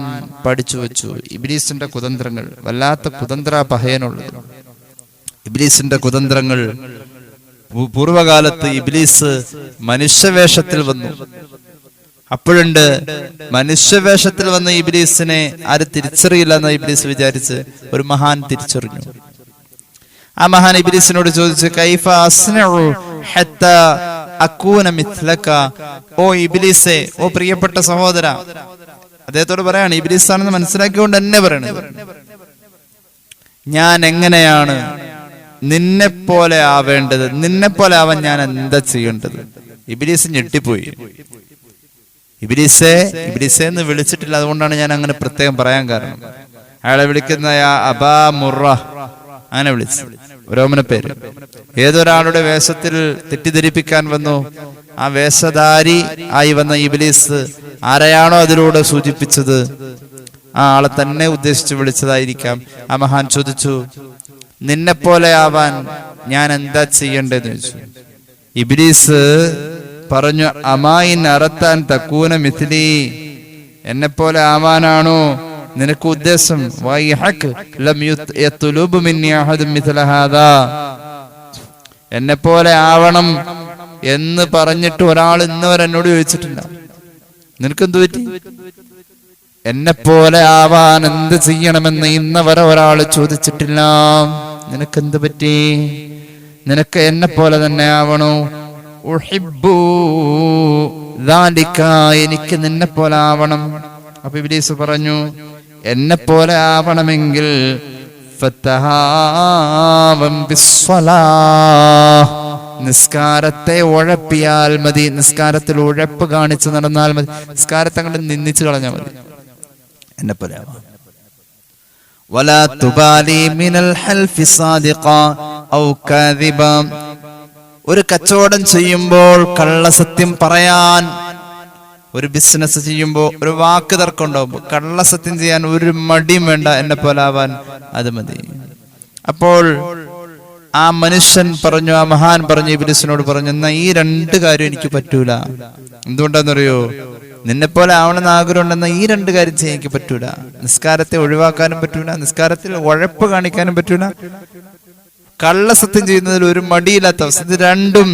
പഠിച്ചു വെച്ചു. ഇബ്ലീസിന്റെ കുതന്ത്രങ്ങൾ വല്ലാത്ത പഹയനുള്ളത്. ഇബ്ലീസിന്റെ കുതന്ത്രങ്ങൾ, പൂർവകാലത്ത് ഇബ്ലീസ് മനുഷ്യവേഷത്തിൽ വന്നു. അപ്പോഴുണ്ട് മനുഷ്യവേഷത്തിൽ വന്ന ഇബ്ലീസിനെ ആരും തിരിച്ചറിയില്ല എന്ന് ഇബ്ലീസ് വിചാരിച്ച് ഒരു മഹാൻ തിരിച്ചറിഞ്ഞു. ആ മഹാൻ ഇബ്ലീസിനോട് ചോദിച്ചു, കൈഫ അസ്നഉ ഹത്താ അകൂന മിത്ലക. ഓ ഇബ്ലീസേ, ഓ പ്രിയപ്പെട്ട സഹോദര, അദ്ദേഹത്തോട് പറയാണ്, ഇബ്ലീസ് ആണെന്ന് മനസ്സിലാക്കിക്കൊണ്ട് തന്നെ പറയണത്, ഞാൻ എങ്ങനെയാണ് നിന്നെ പോലെ ആവേണ്ടത്, നിന്നെ പോലെ ആവാൻ ഞാൻ എന്താ ചെയ്യേണ്ടത്? ഇബ്ലീസ് ഞെട്ടിപ്പോയി. ഇബ്ലീസേ എന്ന് വിളിച്ചിട്ടില്ല. അതുകൊണ്ടാണ് ഞാൻ അങ്ങനെ പ്രത്യേകം പറയാൻ കാരണം. അയാളെ വിളിക്കുന്ന അബാ മുറ അങ്ങനെ വിളിച്ചു, ഓരോമന പേര്. ഏതൊരാളുടെ വേഷത്തിൽ തെറ്റിദ്ധരിപ്പിക്കാൻ വന്നു, ആ വേഷധാരി ആയി വന്ന ഇബ്ലീസ് ആരെയാണോ അതിലൂടെ സൂചിപ്പിച്ചത് ആ ആളെ തന്നെ ഉദ്ദേശിച്ച് വിളിച്ചതായിരിക്കാം. ആ മഹാൻ ചോദിച്ചു, നിന്നെ പോലെ ആവാൻ ഞാൻ എന്താ ചെയ്യേണ്ടതെന്ന് ചോദിച്ചു. ഇബ്ലീസ് പറഞ്ഞു, അമായിൻ അറത്താൻ തക്കൂന മിഥിലി, എന്നെ പോലെ ആവാനാണോ നിനക്ക് ഉദ്ദേശം? എന്നെ പോലെ ആവണം എന്ന് പറഞ്ഞിട്ട് ഒരാൾ ഇന്നുവരെ എന്നോട് ചോദിച്ചിട്ടില്ല. നിനക്കെന്തു പറ്റി? എന്നെ പോലെ ആവാൻ എന്ത് ചെയ്യണമെന്ന് ഇന്നവരെ ഒരാൾ ചോദിച്ചിട്ടില്ല. നിനക്കെന്ത് പറ്റി? നിനക്ക് എന്നെ പോലെ തന്നെ ആവണോ? എനിക്ക് നിന്നെ പോലെ ആവണം. അപ്പൊ ഇബ്ലീസ് പറഞ്ഞു, എന്നെ പോലെ ആവണമെങ്കിൽ നിസ്കാരത്തെ ഉഴപ്പിയാൽ മതി, നിസ്കാരത്തിൽ ഉഴപ്പ് കാണിച്ച് നടന്നാൽ മതി, നിസ്കാരത്തെ കണ്ട് നിന്ദിച്ചു കളഞ്ഞാൽ മതി, എന്നെ പോലെ ആവാം. വലാ തുബാലി മിനൽ ഹൽഫി സാദിഖാ ഔ കാദിബാ, ഒരു കച്ചവടം ചെയ്യുമ്പോൾ കള്ളസത്യം പറയാൻ, ഒരു ബിസിനസ് ചെയ്യുമ്പോൾ ഒരു വാക്ക് തർക്കം ഉണ്ടാവുമ്പോൾ കള്ളസത്യം ചെയ്യാൻ ഒരു മടിയും വേണ്ട, എന്നെ പോലെ ആവാൻ അത് മതി. അപ്പോൾ ആ മനുഷ്യൻ പറഞ്ഞു, ആ മഹാൻ പറഞ്ഞു, ഇബ്ലീസിനോട് പറഞ്ഞു, എന്നാ ഈ രണ്ട് കാര്യം എനിക്ക് പറ്റൂല. എന്തുകൊണ്ടാന്നറിയോ? നിന്നെ പോലെ ആവണമെന്ന് ആഗ്രഹം ഉണ്ടെന്ന ഈ രണ്ട് കാര്യം ചെയ്യാൻ എനിക്ക് പറ്റൂല. നിസ്കാരത്തെ ഒഴിവാക്കാനും പറ്റൂല, നിസ്കാരത്തിൽ ഉഴപ്പ് കാണിക്കാനും പറ്റൂല, കള്ളസത്യം ചെയ്യുന്നതിൽ ഒരു മടിയില്ലാത്ത അവസ്ഥ. ഇത് രണ്ടും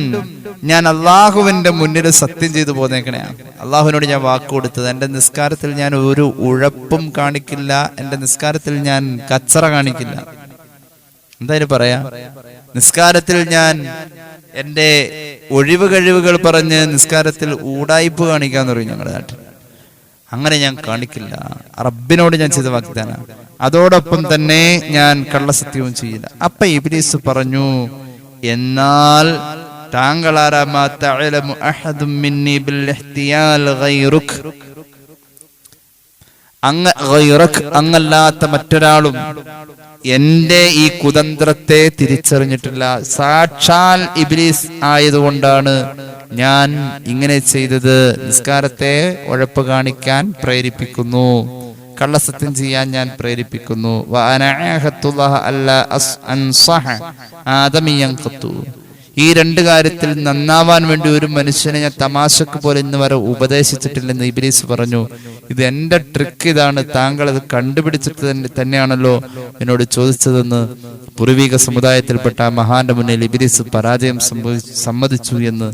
ഞാൻ അള്ളാഹുവിന്റെ മുന്നിൽ സത്യം ചെയ്തു പോന്നേക്കണെയാണ്. അള്ളാഹുവിനോട് ഞാൻ വാക്ക് കൊടുത്തത്, എന്റെ നിസ്കാരത്തിൽ ഞാൻ ഒരു ഉഴപ്പും കാണിക്കില്ല, എന്റെ നിസ്കാരത്തിൽ ഞാൻ കച്ചറ കാണിക്കില്ല. എന്തായാലും പറയാ, നിസ്കാരത്തിൽ ഞാൻ എന്റെ ഒഴിവ് കഴിവുകൾ പറഞ്ഞ് നിസ്കാരത്തിൽ ഊടായ്പ് കാണിക്കാന്ന് പറയും ഞങ്ങളുടെ നാട്ടിൽ. അങ്ങനെ ഞാൻ കാണിക്കില്ല, റബ്ബിനോട് ഞാൻ ചെയ്ത വാഗ്ദാനം. അതോടൊപ്പം തന്നെ ഞാൻ കള്ളസത്യവും ചെയ്യില്ല. അപ്പൊ ഇബ്ലീസ് പറഞ്ഞു, എന്നാൽ താങ്കൾ അങ്ങല്ലാത്ത മറ്റൊരാളും എന്റെ ഈ കുതന്ത്രത്തെ തിരിച്ചറിഞ്ഞിട്ടില്ല. സാക്ഷാൽ ഇബ്ലീസ് ആയതുകൊണ്ടാണ് ഞാൻ ഇങ്ങനെ ചെയ്തത്. നിസ്കാരത്തെ ഉഴപ്പ് കാണിക്കാൻ പ്രേരിപ്പിക്കുന്നു, കള്ളസത്യം ചെയ്യാൻ ഞാൻ പ്രേരിപ്പിക്കുന്നു. ഈ രണ്ട് കാര്യത്തിൽ നന്നാവാൻ വേണ്ടി ഒരു മനുഷ്യനെ ഞാൻ തമാശക്ക് പോലെ ഇന്ന് വരെ ഉപദേശിച്ചിട്ടില്ലെന്ന് ഇബ്ലീസ് പറഞ്ഞു. ഇത് എന്റെ ട്രിക്ക് ഇതാണ്, താങ്കൾ അത് കണ്ടുപിടിച്ചിട്ട് തന്നെയാണല്ലോ എന്നോട് ചോദിച്ചതെന്ന് പൂർവിക സമുദായത്തിൽപ്പെട്ട മഹാന്റെ മുന്നിൽ ഇബ്ലീസ് പരാജയം സമ്മതിച്ചു എന്ന്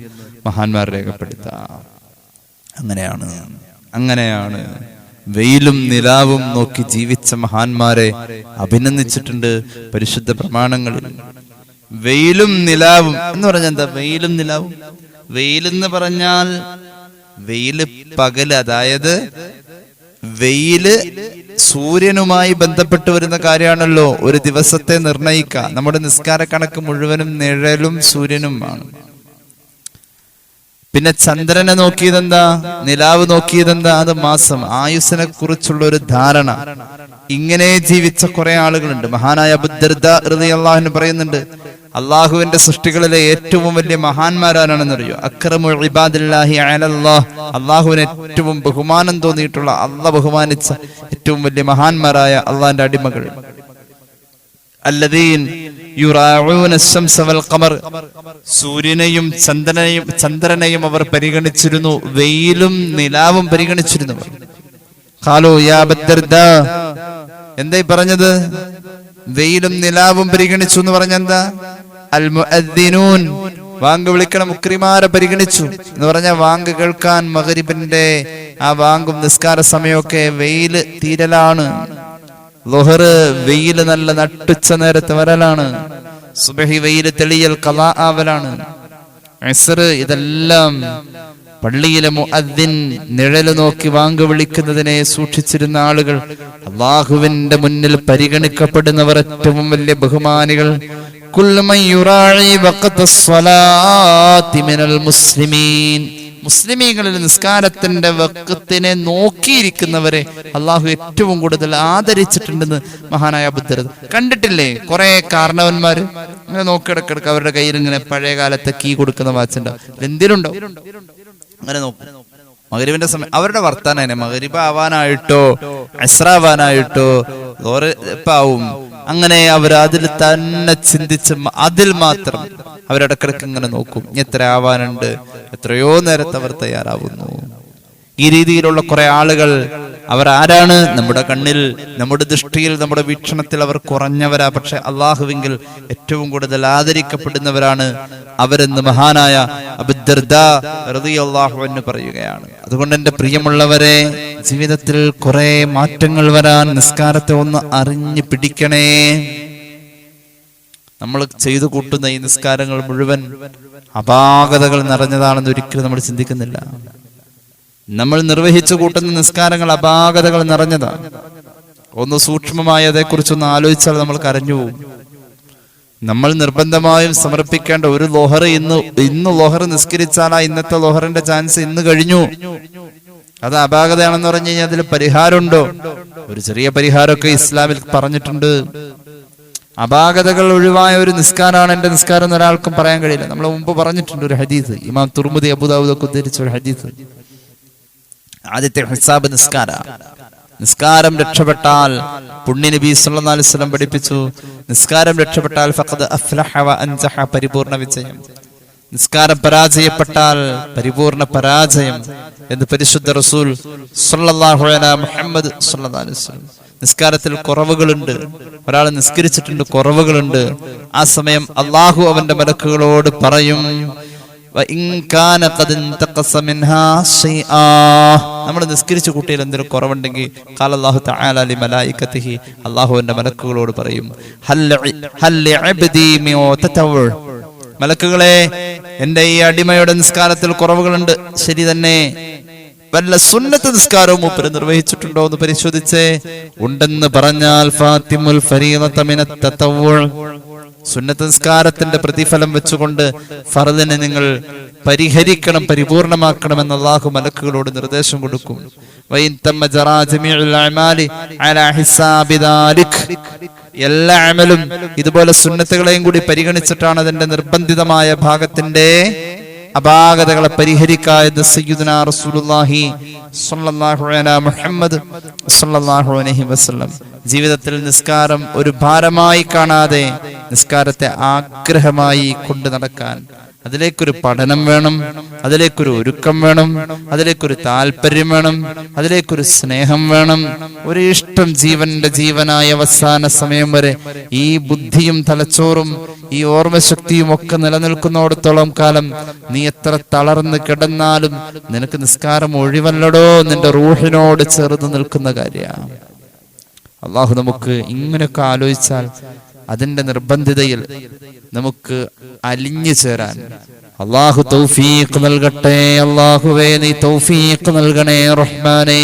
മഹാന്മാർ രേഖപ്പെടുത്താം. അങ്ങനെയാണ് വെയിലും നിലാവും നോക്കി ജീവിച്ച മഹാന്മാരെ അഭിനന്ദിച്ചിട്ടുണ്ട് പരിശുദ്ധ പ്രമാണങ്ങളിൽ. വെയിലും നിലാവും എന്ന് പറഞ്ഞാൽ എന്താ? വെയിലും നിലാവും, വെയിലെന്ന് പറഞ്ഞാൽ വെയില് പകല്, അതായത് വെയില് സൂര്യനുമായി ബന്ധപ്പെട്ട് വരുന്ന കാര്യമാണല്ലോ ഒരു ദിവസത്തെ നിർണയിക്കുക. നമ്മുടെ നിസ്കാര കണക്ക് മുഴുവനും നിഴലും സൂര്യനുമാണ്. പിന്നെ ചന്ദ്രനെ നോക്കിയതെന്താ? നിലാവ് നോക്കിയതെന്താ? അത് മാസം, ആയുസ്സിനെ കുറിച്ചുള്ള ഒരു ധാരണ. ഇങ്ങനെ ജീവിച്ച കുറെ ആളുകളുണ്ട്. മഹാനായ അബൂ ദർദാ റളിയല്ലാഹു അൻഹു പറയുന്നുണ്ട്, അള്ളാഹുവിന്റെ സൃഷ്ടികളിലെ ഏറ്റവും വലിയ മഹാന്മാരാണെന്നറിയോ? അക്രമു ഇബാദില്ലാഹി അലല്ലാഹ്, അള്ളാഹുവിന് ഏറ്റവും ബഹുമാനം തോന്നിയിട്ടുള്ള, അള്ളാഹ് ബഹുമാനിച്ച ഏറ്റവും വലിയ മഹാന്മാരായ അള്ളാഹിന്റെ അടിമകൾ. അല്ലദീൻ യുറാഊന അശ്ശംസ വൽ ഖമർ, സൂര്യനെയും ചന്ദ്രനെയും അവർ പരിഗണിച്ചിരുന്നു, വെയിലും നിലാവും പരിഗണിച്ചിരുന്നു. ഖാലൂ യാ അബൂ ദർദാ, എന്തായി പറഞ്ഞത്? വെയിലും നിലാവും പരിഗണിച്ചു എന്ന് പറഞ്ഞെന്താ? അൽ മുഅദ്ദിനൂൻ, വാങ്ക് വിളിക്കണ മുക്രിമാരെ പരിഗണിച്ചു എന്ന് പറഞ്ഞാൽ വാങ്ക് കേൾക്കാൻ മഗ്രിബിന്റെ ആ വാങ്കും നിസ്കാര സമയമൊക്കെ വെയില് തീരലാണ്. ളുഹർ വെയില് നല്ല നട്ടുച്ച നേരത്ത് വരലാണ്. സുബ്ഹി വെയില് തെളിയൽ ഖളാ ആവലാണ്. അസ്ർ ഇതെല്ലാം പള്ളിയിലെ മുഅദ്ദിൻ നിഴല് നോക്കി വാങ്ക് വിളിക്കുന്നതിനെ സൂക്ഷിച്ചിരുന്ന ആളുകൾ, അല്ലാഹുവിന്റെ മുന്നിൽ പരിഗണിക്കപ്പെടുന്നവർ, ഏറ്റവും വലിയ ബഹുമാനികൾ. കുല്ലു മൻ യുറാഇ വഖത സ്വലാത്തി മിനൽ മുസ്ലിമീൻ, മുസ്ലിമീങ്ങളിൽ നിസ്കാരത്തിന്റെ വഖത്തിനെ നോക്കിയിരിക്കുന്നവരെ അള്ളാഹു ഏറ്റവും കൂടുതൽ ആദരിച്ചിട്ടുണ്ടെന്ന് മഹാനായ അബൂ ദർദ. കണ്ടിട്ടില്ലേ കുറെ കാരണവന്മാര് അങ്ങനെ നോക്കിടക്കിടക്ക് അവരുടെ കയ്യിൽ ഇങ്ങനെ പഴയ കാലത്തെ കീ കൊടുക്കുന്ന വാച്ചുണ്ടാവും, എന്തിനുണ്ടോ അങ്ങനെ നോക്കും. മഗ്‌രിബിന്റെ സമയം അവരുടെ വർത്താനം തന്നെ, മഗ്‌രിബ് ആവാനായിട്ടോ അസ്റാവാനായിട്ടോ ആവും, അങ്ങനെ അവർ അതിൽ തന്നെ ചിന്തിച്ച് അതിൽ മാത്രം അവരിടക്കിടക്ക് ഇങ്ങനെ നോക്കും, എത്ര ആവാനുണ്ട്, എത്രയോ നേരത്തെ അവർ തയ്യാറാവുന്നു. ഈ രീതിയിലുള്ള കുറെ ആളുകൾ അവർ ആരാണ്? നമ്മുടെ കണ്ണിൽ, നമ്മുടെ ദൃഷ്ടിയിൽ, നമ്മുടെ വീക്ഷണത്തിൽ അവർ കുറഞ്ഞവരാ, പക്ഷെ അള്ളാഹുവിങ്കിൽ ഏറ്റവും കൂടുതൽ ആദരിക്കപ്പെടുന്നവരാണ് അവരെന്ന് മഹാനായ അബൂ ദർദ റളിയല്ലാഹു അൻഹു പറയുകയാണ്. അതുകൊണ്ട് എന്റെ പ്രിയമുള്ളവരെ, ജീവിതത്തിൽ കുറെ മാറ്റങ്ങൾ വരാൻ നിസ്കാരത്തെ ഒന്ന് അറിഞ്ഞു പിടിക്കണേ. നമ്മൾ ചെയ്തു കൂട്ടുന്ന ഈ നിസ്കാരങ്ങൾ മുഴുവൻ അപാകതകൾ നിറഞ്ഞതാണെന്ന് ഒരിക്കലും നമ്മൾ ചിന്തിക്കുന്നില്ല. നമ്മൾ നിർവഹിച്ചു കൂട്ടുന്ന നിസ്കാരങ്ങൾ അപാകതകൾ നിറഞ്ഞതാണ്. ഒന്ന് സൂക്ഷ്മമായി അതേക്കുറിച്ചൊന്ന് ആലോചിച്ചാൽ നമ്മൾ കരഞ്ഞു പോകും. നമ്മൾ നിർബന്ധമായും സമർപ്പിക്കേണ്ട ഒരു ലോഹർ ഇന്ന് ലോഹർ നിസ്കരിച്ചാൽ ആ ഇന്നത്തെ ലോഹറിന്റെ ചാൻസ് ഇന്ന് കഴിഞ്ഞു. അത് അപാകതയാണെന്ന് പറഞ്ഞു കഴിഞ്ഞാൽ അതിൽ പരിഹാരമുണ്ടോ? ഒരു ചെറിയ പരിഹാരമൊക്കെ ഇസ്ലാമിൽ പറഞ്ഞിട്ടുണ്ട്. അപാകതകൾ ഒഴിവായ ഒരു നിസ്കാരമാണ് എന്റെ നിസ്കാരം എന്ന് ഒരാൾക്കും പറയാൻ കഴിയില്ല. നമ്മൾ മുമ്പ് പറഞ്ഞിട്ടുണ്ട് ഒരു ഹദീസ്, ഇമാം തുർമുദി അബൂ ദാവൂദ് ഒക്കെ ഉദ്ധരിച്ച ഒരു ഹദീസ്. ആദ്യത്തെ ഹിസാബ് നിസ്കാരം രക്ഷപ്പെട്ടാൽ, പുണ്യ നബി സല്ലല്ലാഹു അലൈഹി വസല്ലം പഠിപ്പിച്ചു, നിസ്കാരം രക്ഷപ്പെട്ടാൽ ഫഖദ് അഫ്ലഹ വ അൻജഹ, പരിപൂർണ വിജയം. നിസ്കാരം പരാജയപ്പെട്ടാൽ പരിപൂർണ പരാജയം എന്ന് പരിശുദ്ധ റസൂൽ സല്ലല്ലാഹു അലൈഹി മുഹമ്മദ് സല്ലല്ലാഹു അലൈഹി വസല്ലം. നിസ്കാരത്തിൽ കുറവുകളുണ്ട്, ഒരാൾ നിസ്കരിച്ചിട്ടുണ്ട്, കുറവുകളുണ്ട്. ആ സമയം അള്ളാഹു അവന്റെ മലക്കുകളോട് പറയും, നമ്മൾ നിസ്കരിച്ച കുട്ടിയിൽ എന്തെങ്കിലും കുറവുണ്ടെങ്കിൽ അള്ളാഹുവിന്റെ മലക്കുകളോട് പറയും, മലക്കുകളെ, എന്റെ ഈ അടിമയുടെ നിസ്കാരത്തിൽ കുറവുകളുണ്ട്, ശരി തന്നെ, വല്ല സുന്നത്ത് നിസ്കാരവും മൂപ്പര് നിർവഹിച്ചിട്ടുണ്ടോ എന്ന് പരിശോധിച്ചേ. ഉണ്ടെന്ന് പറഞ്ഞാൽ ഫാത്തിമുൽ ഫരീദത മിനത്ത് തതവ്വുഅ്, സുന്നത്ത് നിസ്കാരത്തിന്റെ പ്രതിഫലം വെച്ചുകൊണ്ട് ഫർദിനെ നിങ്ങൾ പരിഹരിക്കണം, പരിപൂർണമാക്കണമെന്ന് അല്ലാഹു മലക്കുകളോട് നിർദ്ദേശം കൊടുക്കും. എല്ലാ അമലും ഇതുപോലെ സുന്നത്തുകളെയും കൂടി പരിഗണിച്ചിട്ടാണ് അതിന്റെ നിർബന്ധിതമായ ഭാഗത്തിന്റെ അപാകതകളെ പരിഹരിക്കുക എന്ന് സയ്യിദുനാ റസൂലുള്ളാഹി സ്വല്ലല്ലാഹു അലൈഹി മുഹമ്മദ് സ്വല്ലല്ലാഹു അലൈഹി വസല്ലം. ജീവിതത്തിൽ നിസ്കാരം ഒരു ഭാരമായി കാണാതെ നിസ്കാരത്തെ ആഗ്രഹമായി കൊണ്ടു നടക്കാൻ, അതിലേക്കൊരു പഠനം വേണം, അതിലേക്കൊരു ഒരുക്കം വേണം, അതിലേക്കൊരു താല്പര്യം വേണം, അതിലേക്കൊരു സ്നേഹം വേണം, ഒരു ഇഷ്ടം. ജീവനായ അവസാന സമയം വരെ ഈ ബുദ്ധിയും തലച്ചോറും ഈ ഓർമ്മശക്തിയും ഒക്കെ നിലനിൽക്കുന്നിടത്തോളം കാലം നീ എത്ര തളർന്ന് കിടന്നാലും നിനക്ക് നിസ്കാരം ഒഴിവല്ലടോ, നിന്റെ റൂഹിനോട് ചേർന്ന് നിൽക്കുന്ന കാര്യമാണ്. അള്ളാഹു നമുക്ക് ഇങ്ങനെയൊക്കെ ആലോചിച്ചാൽ അതിന്റെ നിർബന്ധിതയിൽ നമുക്ക് അലിഞ്ഞു ചേരാൻ അള്ളാഹു തൗഫീഖ് നൽകട്ടെ. അള്ളാഹുവേ, നീ തൗഫീഖ് നൽകണേ റഹ്മാനേ.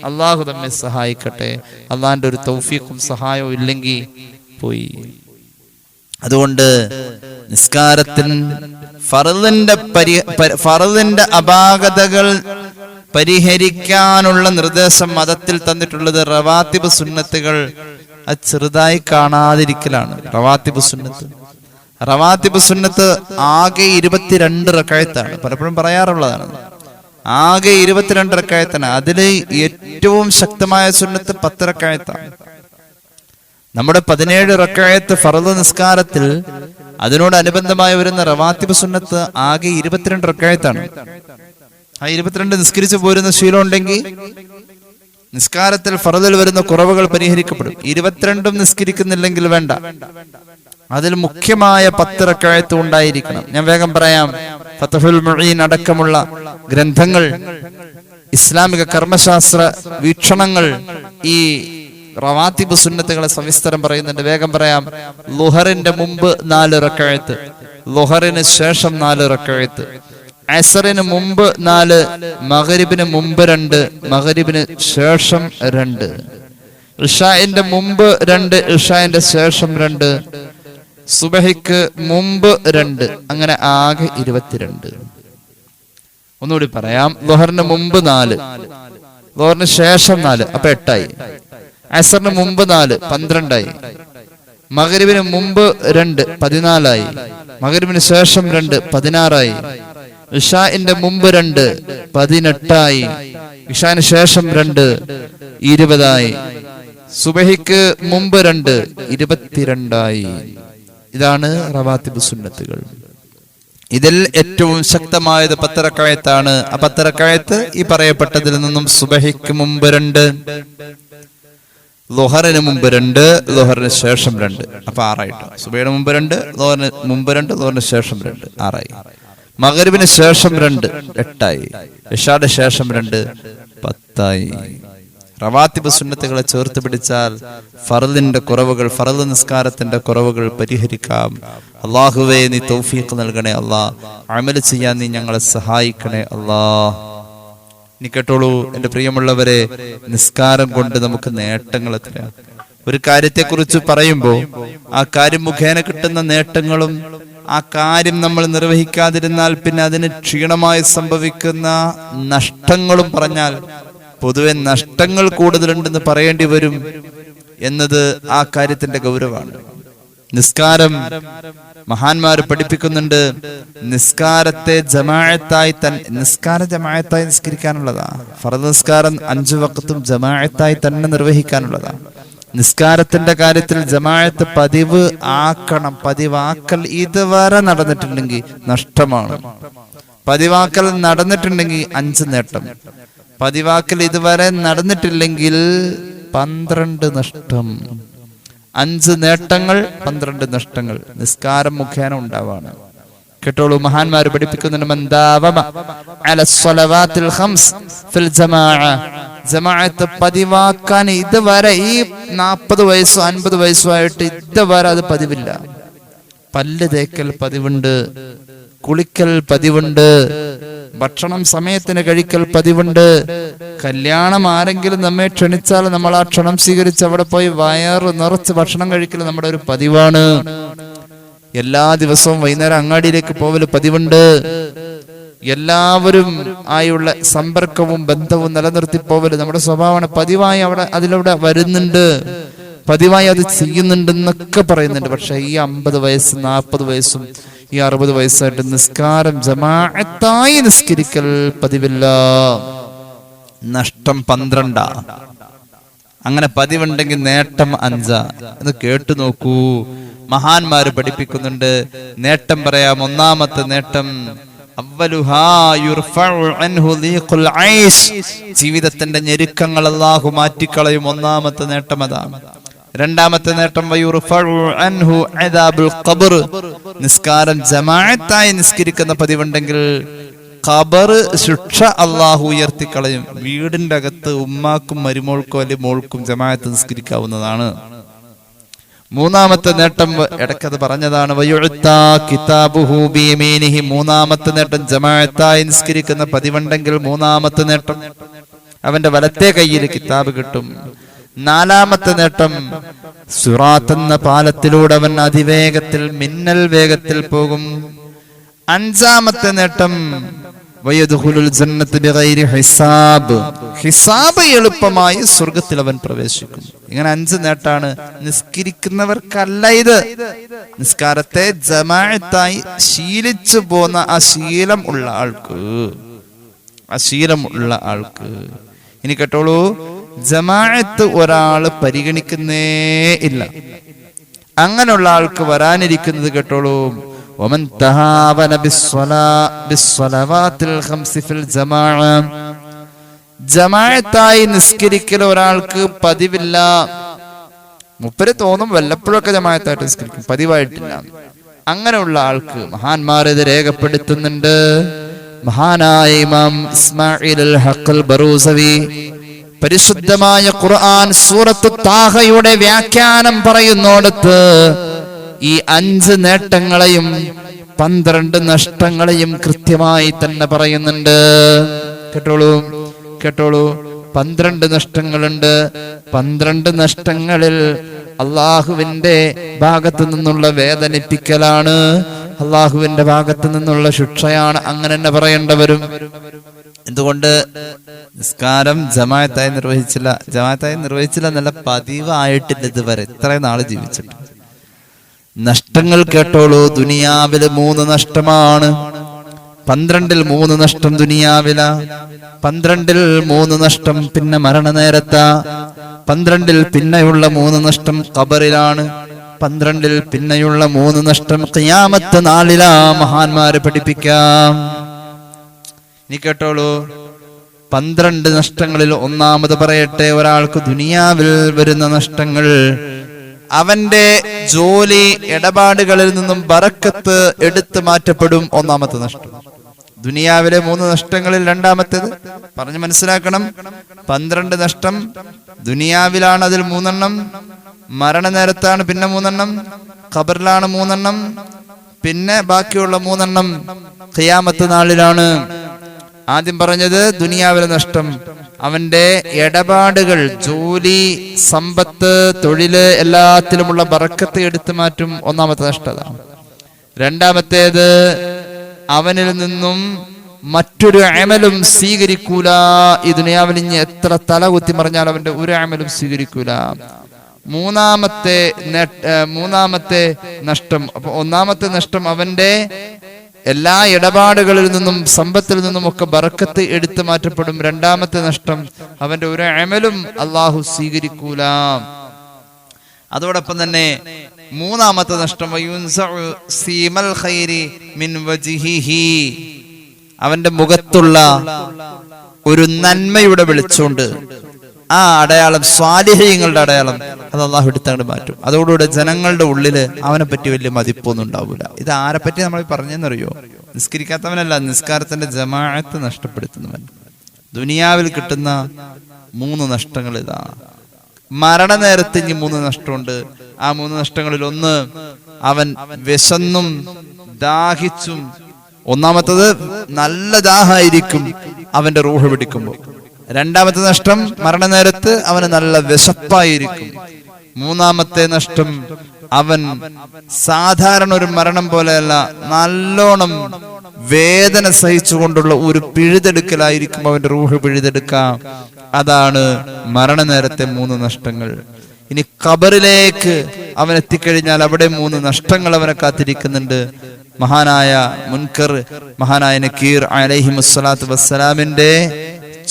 അള്ളാഹു നമ്മെ സഹായിക്കട്ടെ. അള്ളാഹിന്റെ ഒരു തൗഫീഖും സഹായവും ഇല്ലെങ്കിൽ പോയി. അതുകൊണ്ട് നിസ്കാരത്തിൽ ഫർദിന്റെ അപാകതകൾ പരിഹരിക്കാനുള്ള നിർദ്ദേശം മതത്തിൽ തന്നിട്ടുള്ളത് റവാത്തിബ് സുന്നത്തുകൾ അത് ചെറുതായി കാണാതിരിക്കലാണ്. റവാത്തിബ് സുന്നത്ത് ആകെ 22 റക്അത്താണ്. പലപ്പോഴും പറയാറുള്ളതാണ്, ആകെ 22 റക്അത്താണ്. അതിൽ ഏറ്റവും ശക്തമായ സുന്നത്ത് 10 റക്അത്താണ്. നമ്മുടെ 17 റക്അത്ത് ഫർദ് നിസ്കാരത്തിൽ അതിനോടനുബന്ധമായി വരുന്ന റവാത്തിബ് സുന്നത്ത് ആകെ 22 റക്അത്താണ്. ആ 22 നിസ്കരിച്ചു പോരുന്ന ശീലം ഉണ്ടെങ്കിൽ നിസ്കാരത്തിൽ ഫർദിൽ വരുന്ന കുറവുകൾ പരിഹരിക്കപ്പെടും. 22 നിസ്കരിക്കുന്നില്ലെങ്കിൽ വേണ്ട, അതിൽ മുഖ്യമായ 10 റക്അത്ത് ഉണ്ടായിരിക്കണം. ഞാൻ വേഗം പറയാം. ഫത്ഹുൽ മുഈൻ അടക്കമുള്ള ഗ്രന്ഥങ്ങൾ, ഇസ്ലാമിക കർമ്മശാസ്ത്ര വീക്ഷണങ്ങൾ ഈ റവാത്തിബ് സുന്നത്തുകളെ സവിസ്തരം പറയുന്നുണ്ട്. വേഗം പറയാം. ളുഹറിന്റെ മുമ്പ് 4 റക്അത്ത്, ളുഹറിന് ശേഷം 4 റക്അത്ത്, അസ്റിന് മുമ്പ് 4, മഗ്രിബിന് മുമ്പ് 2, മഗ്രിബിന് ശേഷം 2, ഇശാഇന്റെ മുമ്പ് 2, ഇശാഇന്റെ ശേഷം 2, സുബഹിക്ക് മുമ്പ് 2, അങ്ങനെ ആകെ 22. ഒന്നുകൂടി പറയാം. ളുഹറിന് മുമ്പ് 4, ളുഹറിന് ശേഷം 4, അപ്പൊ 8 ആയി. അസറിന് മുമ്പ് 4, 12 ആയി. മഗ്രിബിന് മുമ്പ് 2, 14 ആയി. മഗ്രിബിന് ശേഷം 2, 16 ആയി. ഇശാഇന്റെ മുമ്പ് 2, 18 ആയി. ഇശാന് ശേഷം 2, 20 ആയി. സുബഹിക്ക് മുമ്പ് 2, 22 ആയി. ഇതാണ് റവാത്തിബ് സുന്നത്തുകൾ. ഇതിൽ ഏറ്റവും ശക്തമായത് 10 റക്അത്താണ്. ആ 10 റക്അത്ത് ഈ പറയപ്പെട്ടതിൽ നിന്നും സുബഹിക്ക് മുമ്പ് 2, ളുഹറിന് മുമ്പ് 2, ളുഹറിന് ശേഷം 2, അപ്പൊ 6 ആയിട്ട്. സുബഹിയുടെ മുമ്പ് 2, ളുഹറിന് മുമ്പ് 2, ളുഹറിന് ശേഷം 2, 6 ആയി. മഗ്രിബിന് ശേഷം 2, 8 ആയി. ഇശായുടെ ശേഷം 2, 10 ആയി. റവാത്തിബ് സുന്നത്തുകളെ ചേർത്ത് പിടിച്ചാൽ ഫർളിന്റെ കുറവുകൾ, ഫർള് നിസ്കാരത്തിന്റെ കുറവുകൾ പരിഹരിക്കാം. അല്ലാഹുവേ, നീ തൗഫീഖ് നൽകണേ അല്ലാ. അമൽ ചെയ്യാൻ നീ ഞങ്ങളെ സഹായിക്കണേ അല്ലാ. നീ കേട്ടോളൂ എന്റെ പ്രിയമുള്ളവരെ, നിസ്കാരം കൊണ്ട് നമുക്ക് നേട്ടങ്ങൾ എത്രയാണ്. ഒരു കാര്യത്തെക്കുറിച്ച് പറയുമ്പോൾ ആ കാര്യം മുഖേന കിട്ടുന്ന നേട്ടങ്ങളും ആ കാര്യം നമ്മൾ നിർവഹിക്കാതിരുന്നാൽ പിന്നെ അതിന് ക്ഷീണമായി സംഭവിക്കുന്ന നഷ്ടങ്ങളും പറഞ്ഞാൽ പൊതുവെ നഷ്ടങ്ങൾ കൂടുതലുണ്ടെന്ന് പറയേണ്ടി വരും എന്നത് ആ കാര്യത്തിന്റെ ഗൗരവമാണ്. നിസ്കാരം മഹാന്മാര് പഠിപ്പിക്കുന്നുണ്ട്, നിസ്കാരത്തെ ജമാഅത്തായി ജമാഅത്തായി നിസ്കരിക്കാനുള്ളതാ. ഫർദ് നിസ്കാരം 5 വഖത്തും ജമാഅത്തായി തന്നെ നിർവഹിക്കാനുള്ളതാണ്. നിസ്കാരത്തിന്റെ കാര്യത്തിൽ ജമാഅത്ത് പതിവ് ആക്കണം. പതിവാക്കൽ ഇതുവരെ നടന്നിട്ടുണ്ടെങ്കിൽ നഷ്ടമാണ്. പതിവാക്കൽ നടന്നിട്ടുണ്ടെങ്കിൽ 5 നേട്ടം. പതിവാക്കൽ ഇതുവരെ നടന്നിട്ടില്ലെങ്കിൽ 12 നഷ്ടം. 5 നേട്ടങ്ങൾ, 12 നഷ്ടങ്ങൾ നിസ്കാരം മുഖേന ഉണ്ടാവാണ്. കേട്ടോളൂ, മഹാന്മാര് പഠിപ്പിക്കുന്നുണ്ട്, ജമാഅത്ത് പതിവാക്കാൻ ഇതുവരെ ഈ 40 വയസ്സോ 50 വയസ്സോ ആയിട്ട് ഇതുവരെ അത് പതിവില്ല. പല്ല് തേക്കൽ പതിവുണ്ട്, കുളിക്കൽ പതിവുണ്ട്, ഭക്ഷണം സമയത്തിന് കഴിക്കൽ പതിവുണ്ട്. കല്യാണം ആരെങ്കിലും നമ്മെ ക്ഷണിച്ചാൽ നമ്മൾ ആ ക്ഷണം സ്വീകരിച്ച് അവിടെ പോയി വയറ് നിറച്ച് ഭക്ഷണം കഴിക്കൽ നമ്മുടെ ഒരു പതിവാണ്. എല്ലാ ദിവസവും വൈകുന്നേരം അങ്ങാടിയിലേക്ക് പോവല് പതിവുണ്ട്. എല്ലാവരും ആയുള്ള സമ്പർക്കവും ബന്ധവും നിലനിർത്തി പോവല് നമ്മുടെ സ്വഭാവമാണ്. പതിവായി അതിലൂടെ വരുന്നുണ്ട്, പതിവായി അത് ചെയ്യുന്നുണ്ടെന്നൊക്കെ പറയുന്നുണ്ട്. പക്ഷെ ഈ 50 വയസ്സ് 40 വയസ്സും ഈ 60 വയസ്സായിട്ട് നിസ്കാരം ജമാഅത്തായി നിസ്കരിക്കൽ പതിവില്ല. നഷ്ടം 12. അങ്ങനെ പതിവുണ്ടെങ്കിൽ നേട്ടം 5. എന്ന് കേട്ടു നോക്കൂ. മഹാന്മാര് പഠിപ്പിക്കുന്നുണ്ട്, നേട്ടം പറയാം. ഒന്നാമത്തെ നേട്ടം ജീവിതത്തിന്റെ ഞെരുക്കങ്ങൾ അല്ലാഹു മാറ്റിക്കളയും. ഒന്നാമത്തെ നേട്ടം അതാണ്. രണ്ടാമത്തെ നേട്ടം നിസ്കാരം ജമാഅത്തായി നിസ്കരിക്കുന്ന പതിവുണ്ടെങ്കിൽ ഖബർ ശിക്ഷ അല്ലാഹു ഉയർത്തിക്കളയും. വീടിന്റെ അകത്ത് ഉമ്മാക്കും മരുമോൾക്കോ അല്ലെങ്കിൽ മോൾക്കും ജമാഅത്ത് നിസ്കരിക്കാവുന്നതാണ്. മൂന്നാമത്തെ നേട്ടം ഇടക്കത് പറഞ്ഞതാണ്, മൂന്നാമത്തെ നേട്ടം ജമാഅത്തായി നിസ്കരിക്കുന്ന പതിവുണ്ടെങ്കിൽ മൂന്നാമത്തെ നേട്ടം അവന്റെ വലത്തെ കയ്യിൽ കിതാബ് കിട്ടും. നാലാമത്തെ നേട്ടം സിറാത്ത് എന്ന പാലത്തിലൂടെ അവൻ അതിവേഗത്തിൽ മിന്നൽ വേഗത്തിൽ പോകും. അഞ്ചാമത്തെ നേട്ടം ഹിസാബ് എളുപ്പമായി സ്വർഗത്തിൽ അവൻ പ്രവേശിക്കും. ഇങ്ങനെ 5 നേട്ടാണ്. നിസ്കരിക്കുന്നവർക്കല്ല ഇത്, നിസ്കാരത്തെ ജമാഅത്തായി ശീലിച്ചു പോന്ന ആ ശീലം ഉള്ള ആൾക്ക്. ഇനി കേട്ടോളൂ, ജമാഅത്ത് ഒരാള് പരിഗണിക്കുന്നേ ഇല്ല. അങ്ങനെയുള്ള ആൾക്ക് വരാനിരിക്കുന്നത് കേട്ടോളൂ, ومن تهاون بالصلوات الخمس في الجماعة. ജമാഅത്തായി നിസ്കരിക്കൽ ഒരാൾക്ക് പതിവില്ല. മുപ്പര് തോന്നും വല്ലപ്പോഴൊക്കെ ജമാഅത്തായിട്ട് നിസ്കരിക്കും, പതിവായിട്ടില്ല. അങ്ങനെയുള്ള ആൾക്ക് മഹാന്മാർ ഇത് രേഖപ്പെടുത്തുന്നുണ്ട്. മഹാനായ ഇമാം ഇസ്മായിൽ അൽ ഹഖൽ ബറൂസവി പരിശുദ്ധമായ ഖുർആൻ സൂറത്ത് താഹയുടെ വ്യാഖ്യാനം പറയുന്നോടത്ത് ഈ 5 നേട്ടങ്ങളെയും 12 നഷ്ടങ്ങളെയും കൃത്യമായി തന്നെ പറയുന്നുണ്ട്. കേട്ടോളൂ 12 നഷ്ടങ്ങളുണ്ട്. 12 നഷ്ടങ്ങളിൽ അള്ളാഹുവിന്റെ ഭാഗത്തു നിന്നുള്ള വേദനിപ്പിക്കലാണ്, അള്ളാഹുവിന്റെ ഭാഗത്തു നിന്നുള്ള ശിക്ഷയാണ്. അങ്ങനെ തന്നെ പറയേണ്ടവരും എന്തുകൊണ്ട്? നിസ്കാരം ജമാഅത്തായി നിർവഹിച്ചില്ല എന്നല്ല, പതിവായിട്ടില്ല ഇതുവരെ, ഇത്രയും നാള് ജീവിച്ചിട്ട്. നഷ്ടങ്ങൾ കേട്ടോളൂ. ദുനിയാവില് 3 നഷ്ടമാണ്. 12-ൽ 3 നഷ്ടം ദുനിയാവില, 12-ൽ 3 നഷ്ടം പിന്നെ മരണനേരത്താ, 12-ൽ പിന്നെയുള്ള 3 നഷ്ടം ഖബറിലാണ്, 12-ൽ പിന്നെയുള്ള 3 നഷ്ടം ഖിയാമത്ത് നാളിലാ. മഹാന്മാര് പഠിപ്പിക്കാം. നീ കേട്ടോളൂ, 12 നഷ്ടങ്ങളിൽ ഒന്നാമത് പറയട്ടെ. ഒരാൾക്ക് ദുനിയാവിൽ വരുന്ന നഷ്ടങ്ങൾ, അവന്റെ ജോലി ഇടപാടുകളിൽ നിന്നും ബറക്കത്ത് എടുത്തു മാറ്റപ്പെടും. ഒന്നാമത്തെ നഷ്ടം. ദുനിയാവിലെ 3 നഷ്ടങ്ങളിൽ രണ്ടാമത്തേത് പറഞ്ഞു മനസ്സിലാക്കണം. 12 നഷ്ടം ദുനിയാവിലാണ്, അതിൽ 3 എണ്ണം മരണനേരത്താണ്, പിന്നെ 3 എണ്ണം ഖബറിലാണ്, 3 എണ്ണം പിന്നെ ബാക്കിയുള്ള 3 എണ്ണം ഖിയാമത്ത് നാളിലാണ്. ആദ്യം പറഞ്ഞത് ദുനിയാവിലെ നഷ്ടം, അവന്റെ ഇടപാടുകൾ, ജോലി, സമ്പത്ത്, തൊഴില്, എല്ലാത്തിലുമുള്ള ബറക്കത്ത് എടുത്തു മാറ്റും. ഒന്നാമത്തെ നഷ്ടത. രണ്ടാമത്തേത്, അവനിൽ നിന്നും മറ്റൊരു അമലും സ്വീകരിക്കൂല. ഈ ദുനിയാവിൽ ഇനി എത്ര തല കുത്തി മറിഞ്ഞാൽ അവന്റെ ഒരു അമലും സ്വീകരിക്കൂല. മൂന്നാമത്തെ നഷ്ടം. അപ്പൊ ഒന്നാമത്തെ നഷ്ടം അവന്റെ എല്ലാ ഇടപാടുകളിൽ നിന്നും സമ്പത്തിൽ നിന്നും ഒക്കെ ബറക്കത്ത് എടുത്തു മാറ്റപ്പെടും. രണ്ടാമത്തെ നഷ്ടം, അവന്റെ ഒരു അമലും അള്ളാഹു സ്വീകരിക്കൂല. അതോടൊപ്പം തന്നെ മൂന്നാമത്തെ നഷ്ടം, അവന്റെ മുഖത്തുള്ള ഒരു നന്മയുടെ വെളിച്ചമുണ്ട്. ആ അടയാളം, സ്വാലിഹീങ്ങളുടെ അടയാളം, അത് അള്ളാഹു എടുത്തങ്ങോട്ട് മാറ്റും. അതോടുകൂടെ ജനങ്ങളുടെ ഉള്ളില് അവനെ പറ്റി വലിയ മതിപ്പൊന്നും ഉണ്ടാവില്ല. ഇത് ആരെ പറ്റി നമ്മൾ പറഞ്ഞെന്നറിയോ? നിസ്കരിക്കാത്തവനല്ല, നിസ്കാരത്തിന്റെ ജമാഅത്ത് നഷ്ടപ്പെടുത്തുന്നവൻ. ദുനിയാവിൽ കിട്ടുന്ന 3 നഷ്ടങ്ങൾ ഇതാ. മരണനേരത്ത് ഇനി 3 നഷ്ടമുണ്ട്. ആ 3 നഷ്ടങ്ങളിൽ ഒന്ന്, അവൻ വിശന്നും ദാഹിച്ചും. ഒന്നാമത്തത്, നല്ല ദാഹമായിരിക്കും അവന്റെ റൂഹ് പിടിക്കുമ്പോൾ. രണ്ടാമത്തെ നഷ്ടം, മരണനേരത്ത് അവന് നല്ല വിശപ്പായിരിക്കും. മൂന്നാമത്തെ നഷ്ടം, അവൻ സാധാരണ ഒരു മരണം പോലെയല്ല, നല്ലോണം വേദന സഹിച്ചുകൊണ്ടുള്ള ഒരു പിഴുതെടുക്കലായിരിക്കും അവന്റെ റൂഹ് പിഴുതെടുക്കാം. അതാണ് മരണനേരത്തെ 3 നഷ്ടങ്ങൾ. ഇനി ഖബറിലേക്ക് അവൻ എത്തിക്കഴിഞ്ഞാൽ അവിടെ 3 നഷ്ടങ്ങൾ അവനെ കാത്തിരിക്കുന്നുണ്ട്. മഹാനായ മുൻകർ, മഹാനായ നക്കീർ അലൈഹിമുസ്സലാത്തു വസ്സലാമിന്റെ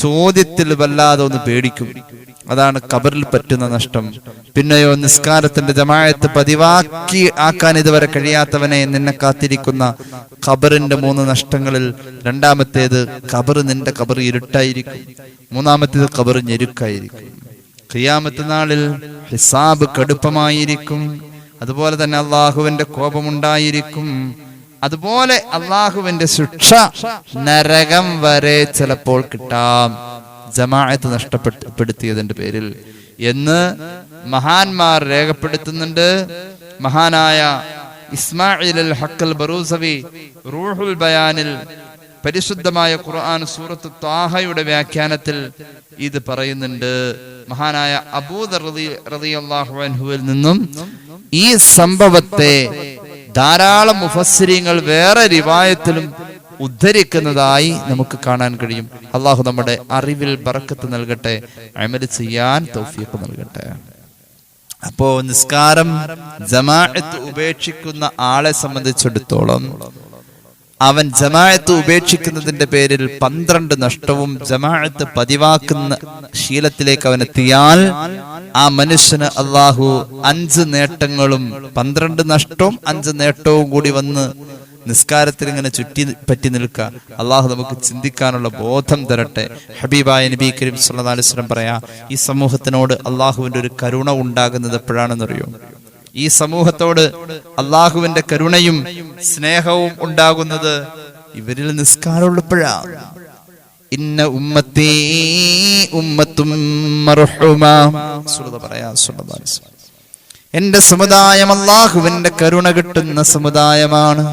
ചോദ്യത്തിൽ വല്ലാതെ ഒന്ന് പേടിക്കും. അതാണ് ഖബറിൽ പറ്റുന്ന നഷ്ടം. പിന്നെയോ, നിസ്കാരത്തിന്റെ ജമാഅത്ത് പതിവാക്കി ആക്കാൻ ഇതുവരെ കഴിയാത്തവനെ, നിന്നെ കാത്തിരിക്കുന്ന ഖബറിന്റെ 3 നഷ്ടങ്ങളിൽ രണ്ടാമത്തേത്, നിന്റെ ഖബർ ഇരുട്ടായിരിക്കും. മൂന്നാമത്തേത്, ഖബർ ഞെരുക്കായിരിക്കും. ഖിയാമത്ത് നാളിൽ ഹിസാബ് കടുപ്പമായിരിക്കും. അതുപോലെ തന്നെ അള്ളാഹുവിന്റെ കോപമുണ്ടായിരിക്കും. അതുപോലെ അള്ളാഹുവിന്റെ ശിക്ഷ നരകം വരെ ചിലപ്പോൾ കിട്ടാം, ജമാഅത്ത് നഷ്ടപ്പെടുത്തിയതിന്റെ പേരിൽ എന്ന് മഹാന്മാർ രേഖപ്പെടുത്തുന്നുണ്ട്. മഹാനായ ഇസ്മായിൽ അൽ ഹഖൽ ബറൂസവി റൂഹുൽ ബയാനിൽ, പരിശുദ്ധമായ ഖുർആൻ സൂറത്ത് ത്വാഹയുടെ വ്യാഖ്യാനത്തിൽ ഇത് പറയുന്നുണ്ട്. മഹാനായ അബൂദർ റളിയല്ലാഹു അൻഹുവിൽ നിന്നും ഈ സംഭവത്തെ ധാരാളം മുഫസ്സിരീങ്ങൾ വേറെ റിവായത്തിലും ഉദ്ധരിക്കുന്നതായി നമുക്ക് കാണാൻ കഴിയും. അള്ളാഹു നമ്മുടെ അറിവിൽ ബറക്കത്ത് നൽകട്ടെ, അമൽ ചെയ്യാൻ തൗഫീഖ് നൽകട്ടെ. അപ്പോ നിസ്കാരം ജമാഅത്ത് ഉപേക്ഷിക്കുന്ന ആളെ സംബന്ധിച്ചിടത്തോളം, അവൻ ജമാഅത്ത് ഉപേക്ഷിക്കുന്നതിന്റെ പേരിൽ 12 നഷ്ടവും ജമാഅത്ത് പതിവാക്കുന്ന ശീലത്തിലേക്ക് അവൻ എത്തിയാൽ, ആ മനുഷ്യന് അള്ളാഹു 5 നേട്ടങ്ങളും 12 നഷ്ടവും 5 നേട്ടവും കൂടി വന്ന് നിസ്കാരത്തിൽ ഇങ്ങനെ ചുറ്റി നിൽക്കുക. അള്ളാഹു നമുക്ക് ചിന്തിക്കാനുള്ള ബോധം തരട്ടെ. ഹബീബായ നബി കരീം സല്ലല്ലാഹു അലൈഹി വസല്ലം പറയാ, ഈ സമൂഹത്തിനോട് അള്ളാഹുവിന്റെ ഒരു കരുണ ഉണ്ടാകുന്നത് എപ്പോഴാണെന്നറിയോ? ഈ സമൂഹത്തോട് അള്ളാഹുവിന്റെ കരുണയും സ്നേഹവും ഉണ്ടാകുന്നത് ഇവരിൽ നിസ്കാരമുള്ളപ്പോഴാണ്. ഇന്ന ഉമ്മത്തി ഉമ്മത്തും മർഹൂമാ, പറയാ സല്ലല്ലാഹു അലൈഹി വസല്ലം, എന്റെ സമുദായം അള്ളാഹുവിന്റെ കരുണ കിട്ടുന്ന സമുദായമാണ്.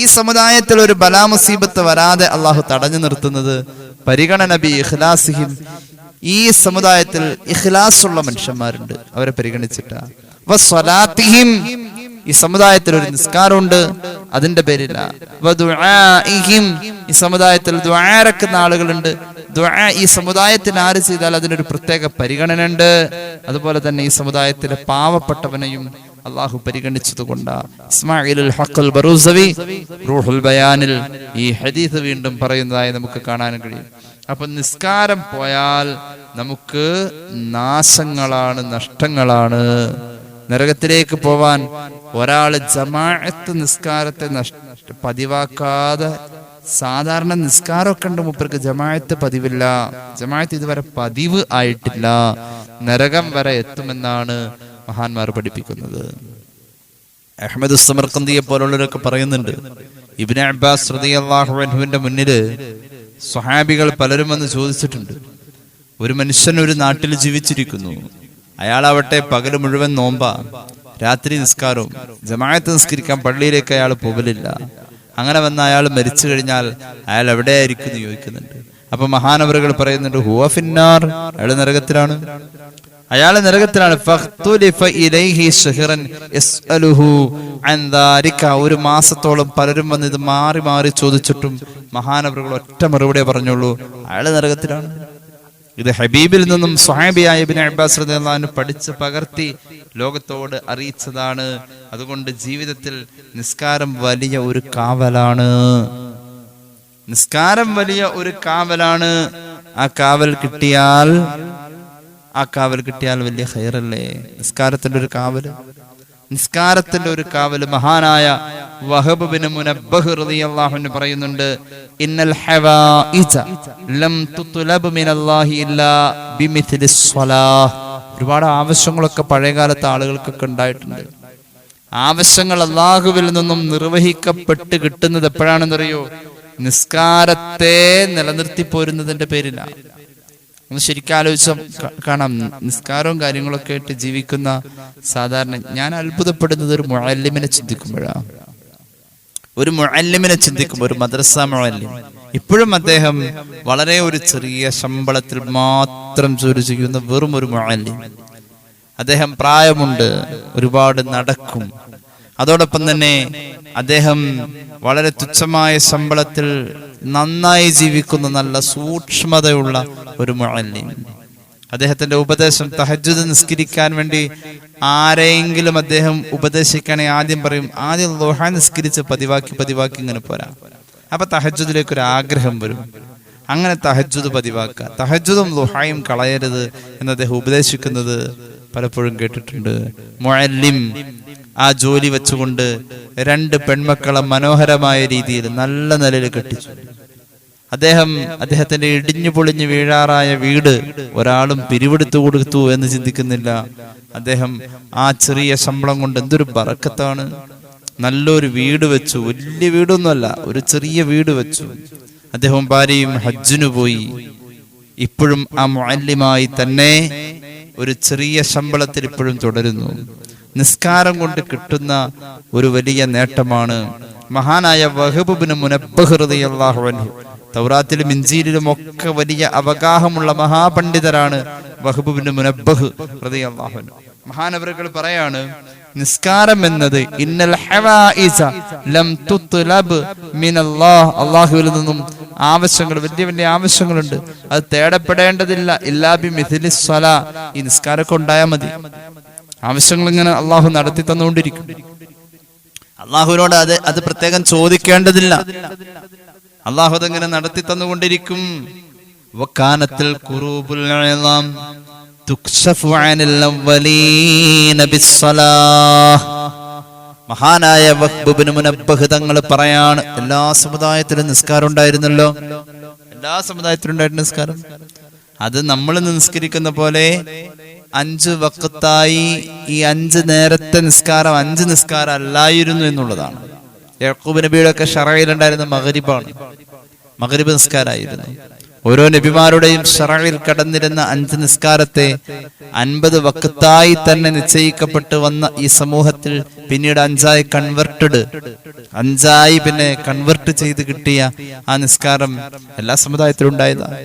ഈ സമുദായത്തിൽ ഒരു ബലാ മുസീബത്ത് വരാതെ അള്ളാഹു തടഞ്ഞു നിർത്തുന്നത് പരിഗണന ബി ഇഖ്ലാസിഹിം, ഈ സമുദായത്തിൽ ഇഖ്ലാസുള്ള മനുഷ്യന്മാരുണ്ട്, അവരെ പരിഗണിച്ചിട്ടാ. വസ്വലാത്തിഹിം, ഈ സമുദായത്തിൽ ഒരു നിസ്കാരമുണ്ട്, അതിന്റെ പേരില്ല. ഈ സമുദായത്തിൽ ദുആ ഇറക്കുന്ന ആളുകളുണ്ട്. ദുആ ഈ സമുദായത്തിൽ ആര് ചെയ്താൽ അതിനൊരു പ്രത്യേക പരിഗണന ഉണ്ട്. അതുപോലെ തന്നെ ഈ സമുദായത്തിലെ പാവപ്പെട്ടവനെയും അള്ളാഹു പരിഗണിച്ചതുകൊണ്ട് ഇസ്മാഈലുൽ ഹഖൽ ബറൂസവി റൂഹുൽ ബയാനിൽ ഈ ഹദീസ് വീണ്ടും പറയുന്നതായി നമുക്ക് കാണാൻ കഴിയും. അപ്പൊ നിസ്കാരം പോയാൽ നമുക്ക് നാശങ്ങളാണ്, നഷ്ടങ്ങളാണ്. നരകത്തിലേക്ക് പോവാൻ ഒരാള് ജമാഅത്ത് നിസ്കാരത്തെ പതിവാക്കാതെ, സാധാരണ നിസ്കാരമൊക്കെ ഉണ്ട് മൂപ്പർക്ക്, ജമാഅത്ത് പതിവില്ല, ജമാഅത്ത് ഇതുവരെ പതിവ് ആയിട്ടില്ല, നരകം വരെ എത്തുമെന്നാണ് മഹാന്മാർ പഠിപ്പിക്കുന്നത്. അഹ്മദ് സമർഖന്ദിയെ പോലുള്ളവരൊക്കെ പറയുന്നുണ്ട്, ഇബ്നു അബ്ബാസ് റളിയല്ലാഹു അൻഹുവിന്റെ മുന്നില് സ്വഹാബികൾ പലരും വന്ന് ചോദിച്ചിട്ടുണ്ട്. ഒരു മനുഷ്യൻ ഒരു നാട്ടിൽ ജീവിച്ചിരിക്കുന്നു, അയാളാവട്ടെ പകല് മുഴുവൻ നോമ്പാ, രാത്രി നിസ്കാരവും, ജമാഅത്ത് നിസ്കരിക്കാൻ പള്ളിയിലേക്ക് അയാൾ പോകലില്ല. അങ്ങനെ വന്ന അയാൾ മരിച്ചു കഴിഞ്ഞാൽ അയാൾ എവിടെയായിരിക്കും എന്ന് ചോദിക്കുന്നുണ്ട്. അപ്പൊ മഹാനവറുകൾ പറയുന്നുണ്ട്, ഹുവ ഫിന്നാർ, അയാൾ നരകത്തിലാണ്, അയാൾ നരകത്തിലാണ്. ഒരു മാസത്തോളം പലരും വന്ന് ഇത് മാറി മാറി ചോദിച്ചിട്ടും മഹാനവറുകൾ ഒറ്റ മറുപടിയെ പറഞ്ഞുള്ളൂ, അയാൾ നരകത്തിലാണ്. ഇത് ഹബീബിൽ നിന്നും സ്വഹാബിയായ ഇബ്നു അബ്ബാസ് റളിയല്ലാഹു അൻഹു പഠിച്ച് പകർത്തി ലോകത്തോട് അറിയിച്ചതാണ്. അതുകൊണ്ട് ജീവിതത്തിൽ നിസ്കാരം വലിയ ഒരു കാവലാണ്, നിസ്കാരം വലിയ ഒരു കാവലാണ്. ആ കാവൽ കിട്ടിയാൽ വലിയ ഖൈറല്ലേ. നിസ്കാരത്തിന്റെ ഒരു കാവല് മഹാനായ വഹബ് ബിൻ മുനബ്ബഹ് റളിയല്ലാഹു അൻഹു പറയുന്നുണ്ട്, ഇന്നൽ ഹവായിജ ലം തുത്ലബ് മിനല്ലാഹി ഇല്ലാ ബിമിത്ലിസ് സ്വലാഹ്. ഒരുപാട് ആവശ്യങ്ങളൊക്കെ പഴയകാലത്തെ ആളുകൾക്കൊക്കെ ഉണ്ടായിട്ടുണ്ട്. ആവശ്യങ്ങൾ അല്ലാഹുവിൽ നിന്നും നിർവഹിക്കപ്പെട്ട് കിട്ടുന്നത് എപ്പോഴാണെന്നറിയോ? നിസ്കാരത്തെ നിലനിർത്തി പോരുന്നതിന്റെ പേരിലാണ്. ഒന്ന് ശരിക്കും ആലോചിച്ച കാണാം, നിസ്കാരവും കാര്യങ്ങളൊക്കെ ആയിട്ട് ജീവിക്കുന്ന സാധാരണ ഞാൻ അത്ഭുതപ്പെടുന്നത് ഒരു മുഅല്ലിമിനെ ചിന്തിക്കുമ്പോഴാണ്. ഒരു മദ്രസ മുഅല്ലിം, ഇപ്പോഴും അദ്ദേഹം വളരെ ഒരു ചെറിയ ശമ്പളത്തിൽ മാത്രം ജോലി ചെയ്യുന്ന വെറും ഒരു മുഅല്ലിം. അദ്ദേഹം പ്രായമുണ്ട്, ഒരുപാട് നടക്കും. അതോടൊപ്പം തന്നെ അദ്ദേഹം വളരെ തുച്ഛമായ ശമ്പളത്തിൽ നന്നായി ജീവിക്കുന്ന നല്ല സൂക്ഷ്മതയുള്ള ഒരു മുഅല്ലിം. അദ്ദേഹത്തിന്റെ ഉപദേശം, തഹജ്ജുദ് നിസ്കരിക്കാൻ വേണ്ടി ആരെങ്കിലും അദ്ദേഹം ഉപദേശിക്കുകയാണെങ്കിൽ ആദ്യം പറയും, ആദ്യം ളുഹ നിസ്കരിച്ച് പതിവാക്കി ഇങ്ങനെ പോരാ. അപ്പൊ തഹജ്ജുദിലേക്ക് ഒരു ആഗ്രഹം വരും. അങ്ങനെ തഹജ്ജുദ് പതിവാക്കുക, തഹജ്ജുദും ളുഹയും കളയരുത് എന്ന് അദ്ദേഹം ഉപദേശിക്കുന്നത് പലപ്പോഴും കേട്ടിട്ടുണ്ട്. മുഅല്ലിം ആ ജോലി വെച്ചുകൊണ്ട് 2 പെൺമക്കളെ മനോഹരമായ രീതിയിൽ നല്ല നിലയിൽ കെട്ടിച്ചു. അദ്ദേഹത്തിന്റെ ഇടിഞ്ഞു പൊളിഞ്ഞു വീഴാറായ വീട് ഒരാളും പിരിവെടുത്തു കൊടുത്തു എന്ന് ചിന്തിക്കുന്നില്ല. അദ്ദേഹം ആ ചെറിയ ശമ്പളം കൊണ്ട് എന്തൊരു ബറക്കത്താണ്. നല്ലൊരു വീട് വെച്ചു, വലിയ വീടൊന്നുമല്ല, ഒരു ചെറിയ വീട് വെച്ചു. അദ്ദേഹം ഭാര്യയും ഹജ്ജിനു പോയി. ഇപ്പോഴും ആ മുഅല്ലിമായി തന്നെ ഒരു ചെറിയ ശമ്പളത്തിൽ ഇപ്പോഴും തുടരുന്നു. നിസ്കാരം കൊണ്ട് കിട്ടുന്ന ഒരു വലിയ നേട്ടമാണ്. മഹാനായ വഹബ് ബിൻ മുനബ്ബഹ് റളിയല്ലാഹു അൻഹു, തൗറാത്തിലും ഇൻജീലിലും ഒക്കെ വലിയ അവഗാഹമുള്ള മഹാപണ്ഡിതരാണ് വഹബ് ബിൻ മുനബ്ബഹ് റളിയല്ലാഹു അൻഹു. മഹാനവറുകൾ പറയാണ്, നിസ്കാരം എന്നത് ഇന്നൽ ഹവായിജ ലം തുത്ലബ് മിനല്ലാഹ്, അല്ലാഹുവിൽ നിന്നും ആവശ്യങ്ങൾ, വലിയ വലിയ ആവശ്യങ്ങളുണ്ട്, അത് തേടപ്പെടേണ്ടതില്ല. ഇല്ലാ ബിമിത്ലിസ് സ്വലാ, ഈ നിസ്കാരമൊക്കെ ഉണ്ടായാൽ മതി. ആവശ്യങ്ങൾ ഇങ്ങനെ അള്ളാഹു നടത്തി തന്നുകൊണ്ടിരിക്കും. അള്ളാഹുവിനോട് അത് പ്രത്യേകം ചോദിക്കേണ്ടതില്ല, അള്ളാഹു അതെങ്ങനെ നടത്തി തന്നുകൊണ്ടിരിക്കും. വകാനത്തിൽ ഖുറൂബുൽ ഇളാം തുക്ശഫു അനിൽ അവ്വലീന ബിസ്സലാഹ്. മഹാനായ വഹ്ബ് ബിൻ മുനബ്ബഹ് തങ്ങൾ പറയാണ്, എല്ലാ സമുദായത്തിലും നിസ്കാരം ഉണ്ടായിരുന്നല്ലോ, എല്ലാ സമുദായത്തിലും ഉണ്ടായിരുന്നു നിസ്കാരം. അത് നമ്മൾ നിസ്കരിക്കുന്ന പോലെ 5 വഖത്തായി ഈ 5 നേരത്തെ നിസ്കാരം 5 നിസ്കാരം അല്ലായിരുന്നു എന്നുള്ളതാണ്. യാക്കൂബ് നബിയുടെ ഒക്കെ ശറഇലുണ്ടായിരുന്ന മഗ്രിബ് നിസ്കാരമായിരുന്നു. ഓരോ നബിമാരുടെയും ശറഇൽ കടന്നിരുന്ന 5 നിസ്കാരത്തെ 50 വഖത്തായി തന്നെ നിശ്ചയിക്കപ്പെട്ട് വന്ന ഈ സമൂഹത്തിൽ പിന്നീട് 5ആയി കൺവെർട്ട് ചെയ്ത് കിട്ടിയ ആ നിസ്കാരം എല്ലാ സമുദായത്തിലും ഉണ്ടായതാണ്.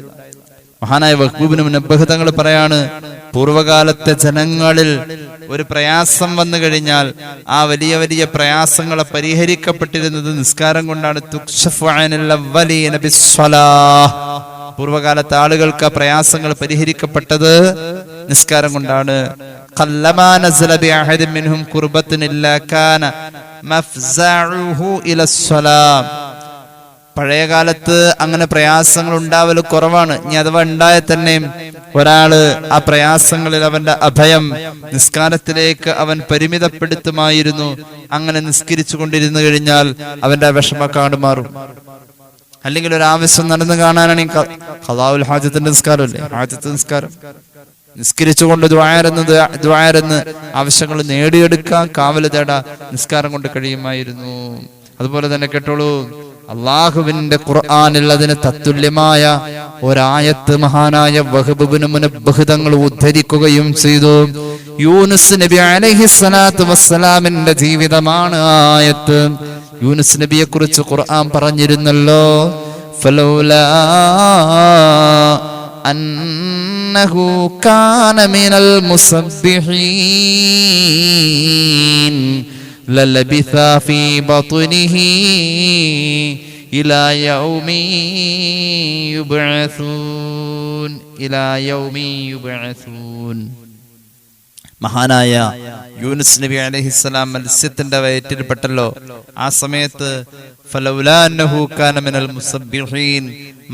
മഹാനായ വഹ്ബ് ബിൻ മുനബ്ബഹ് തങ്ങൾ പറയാണ്, പൂർവകാലത്തെ ജനങ്ങളിൽ ഒരു പ്രയാസം വന്നു കഴിഞ്ഞാൽ ആ വലിയ വലിയ പ്രയാസങ്ങളെ പരിഹരിക്കപ്പെട്ടിരുന്നത് നിസ്കാരം കൊണ്ടാണ്. പൂർവകാലത്തെ ആളുകൾക്ക് പ്രയാസങ്ങൾ പരിഹരിക്കപ്പെട്ടത് നിസ്കാരം കൊണ്ടാണ്. പഴയ കാലത്ത് അങ്ങനെ പ്രയാസങ്ങൾ ഉണ്ടാവൽ കുറവാണ്. ഇനി അഥവാ ഉണ്ടായ തന്നെ ഒരാള് ആ പ്രയാസങ്ങളിൽ അവന്റെ അഭയം നിസ്കാരത്തിലേക്ക് അവൻ പരിമിതപ്പെടുത്തുമായിരുന്നു. അങ്ങനെ നിസ്കരിച്ചു കൊണ്ടിരുന്നു കഴിഞ്ഞാൽ അവന്റെ വിഷമക്കാട് മാറും. അല്ലെങ്കിൽ ഒരു ആവശ്യം നടന്നു കാണാനാണെങ്കിൽ ഖദാഉൽ ഹാജത്തിന്റെ നിസ്കാരമല്ലേ, ഹാജത്ത് നിസ്കാരം, നിസ്കരിച്ചുകൊണ്ട് ദുആരെന്ന് ആവശ്യങ്ങൾ നേടിയെടുക്കാൻ കാവല് തേടാ നിസ്കാരം കൊണ്ട് കഴിയുമായിരുന്നു. അതുപോലെ തന്നെ കേട്ടോളൂ, അള്ളാഹുവിന്റെ ഖുർആനിൽ അതിന് തത്തുല്യമായ ഒരായത്ത് മഹാനായ വഹബ് ഇബ്നു മുനബ്ബഹ് തങ്ങൾ ഉദ്ധരിക്കുകയും ചെയ്തു. യൂനുസ് നബി അലൈഹിസ്സലാത്തു വസ്സലാമിന്റെ ജീവിതമാണ് ആയത്ത്. യൂനുസ് നബിയെ കുറിച്ച് ഖുർആൻ പറഞ്ഞിരുന്നല്ലോ, ഫലൗലാ അന്നഹു കാന മിനൽ മുസബ്ബിഹീൻ ലലബിഥ ഫീ ബത്നിഹി ഇലാ യൗമി യുബ്അസൂൻ. മഹാനായ യൂനുസ് നബി അലൈഹിസ്സലാം മത്സ്യത്തിന്റെ വയറ്റിൽപ്പെട്ടല്ലോ. ആ സമയത്ത് ഫലൗലാ അന്നഹു കാന മിനൽ മുസബ്ബിഹീൻ,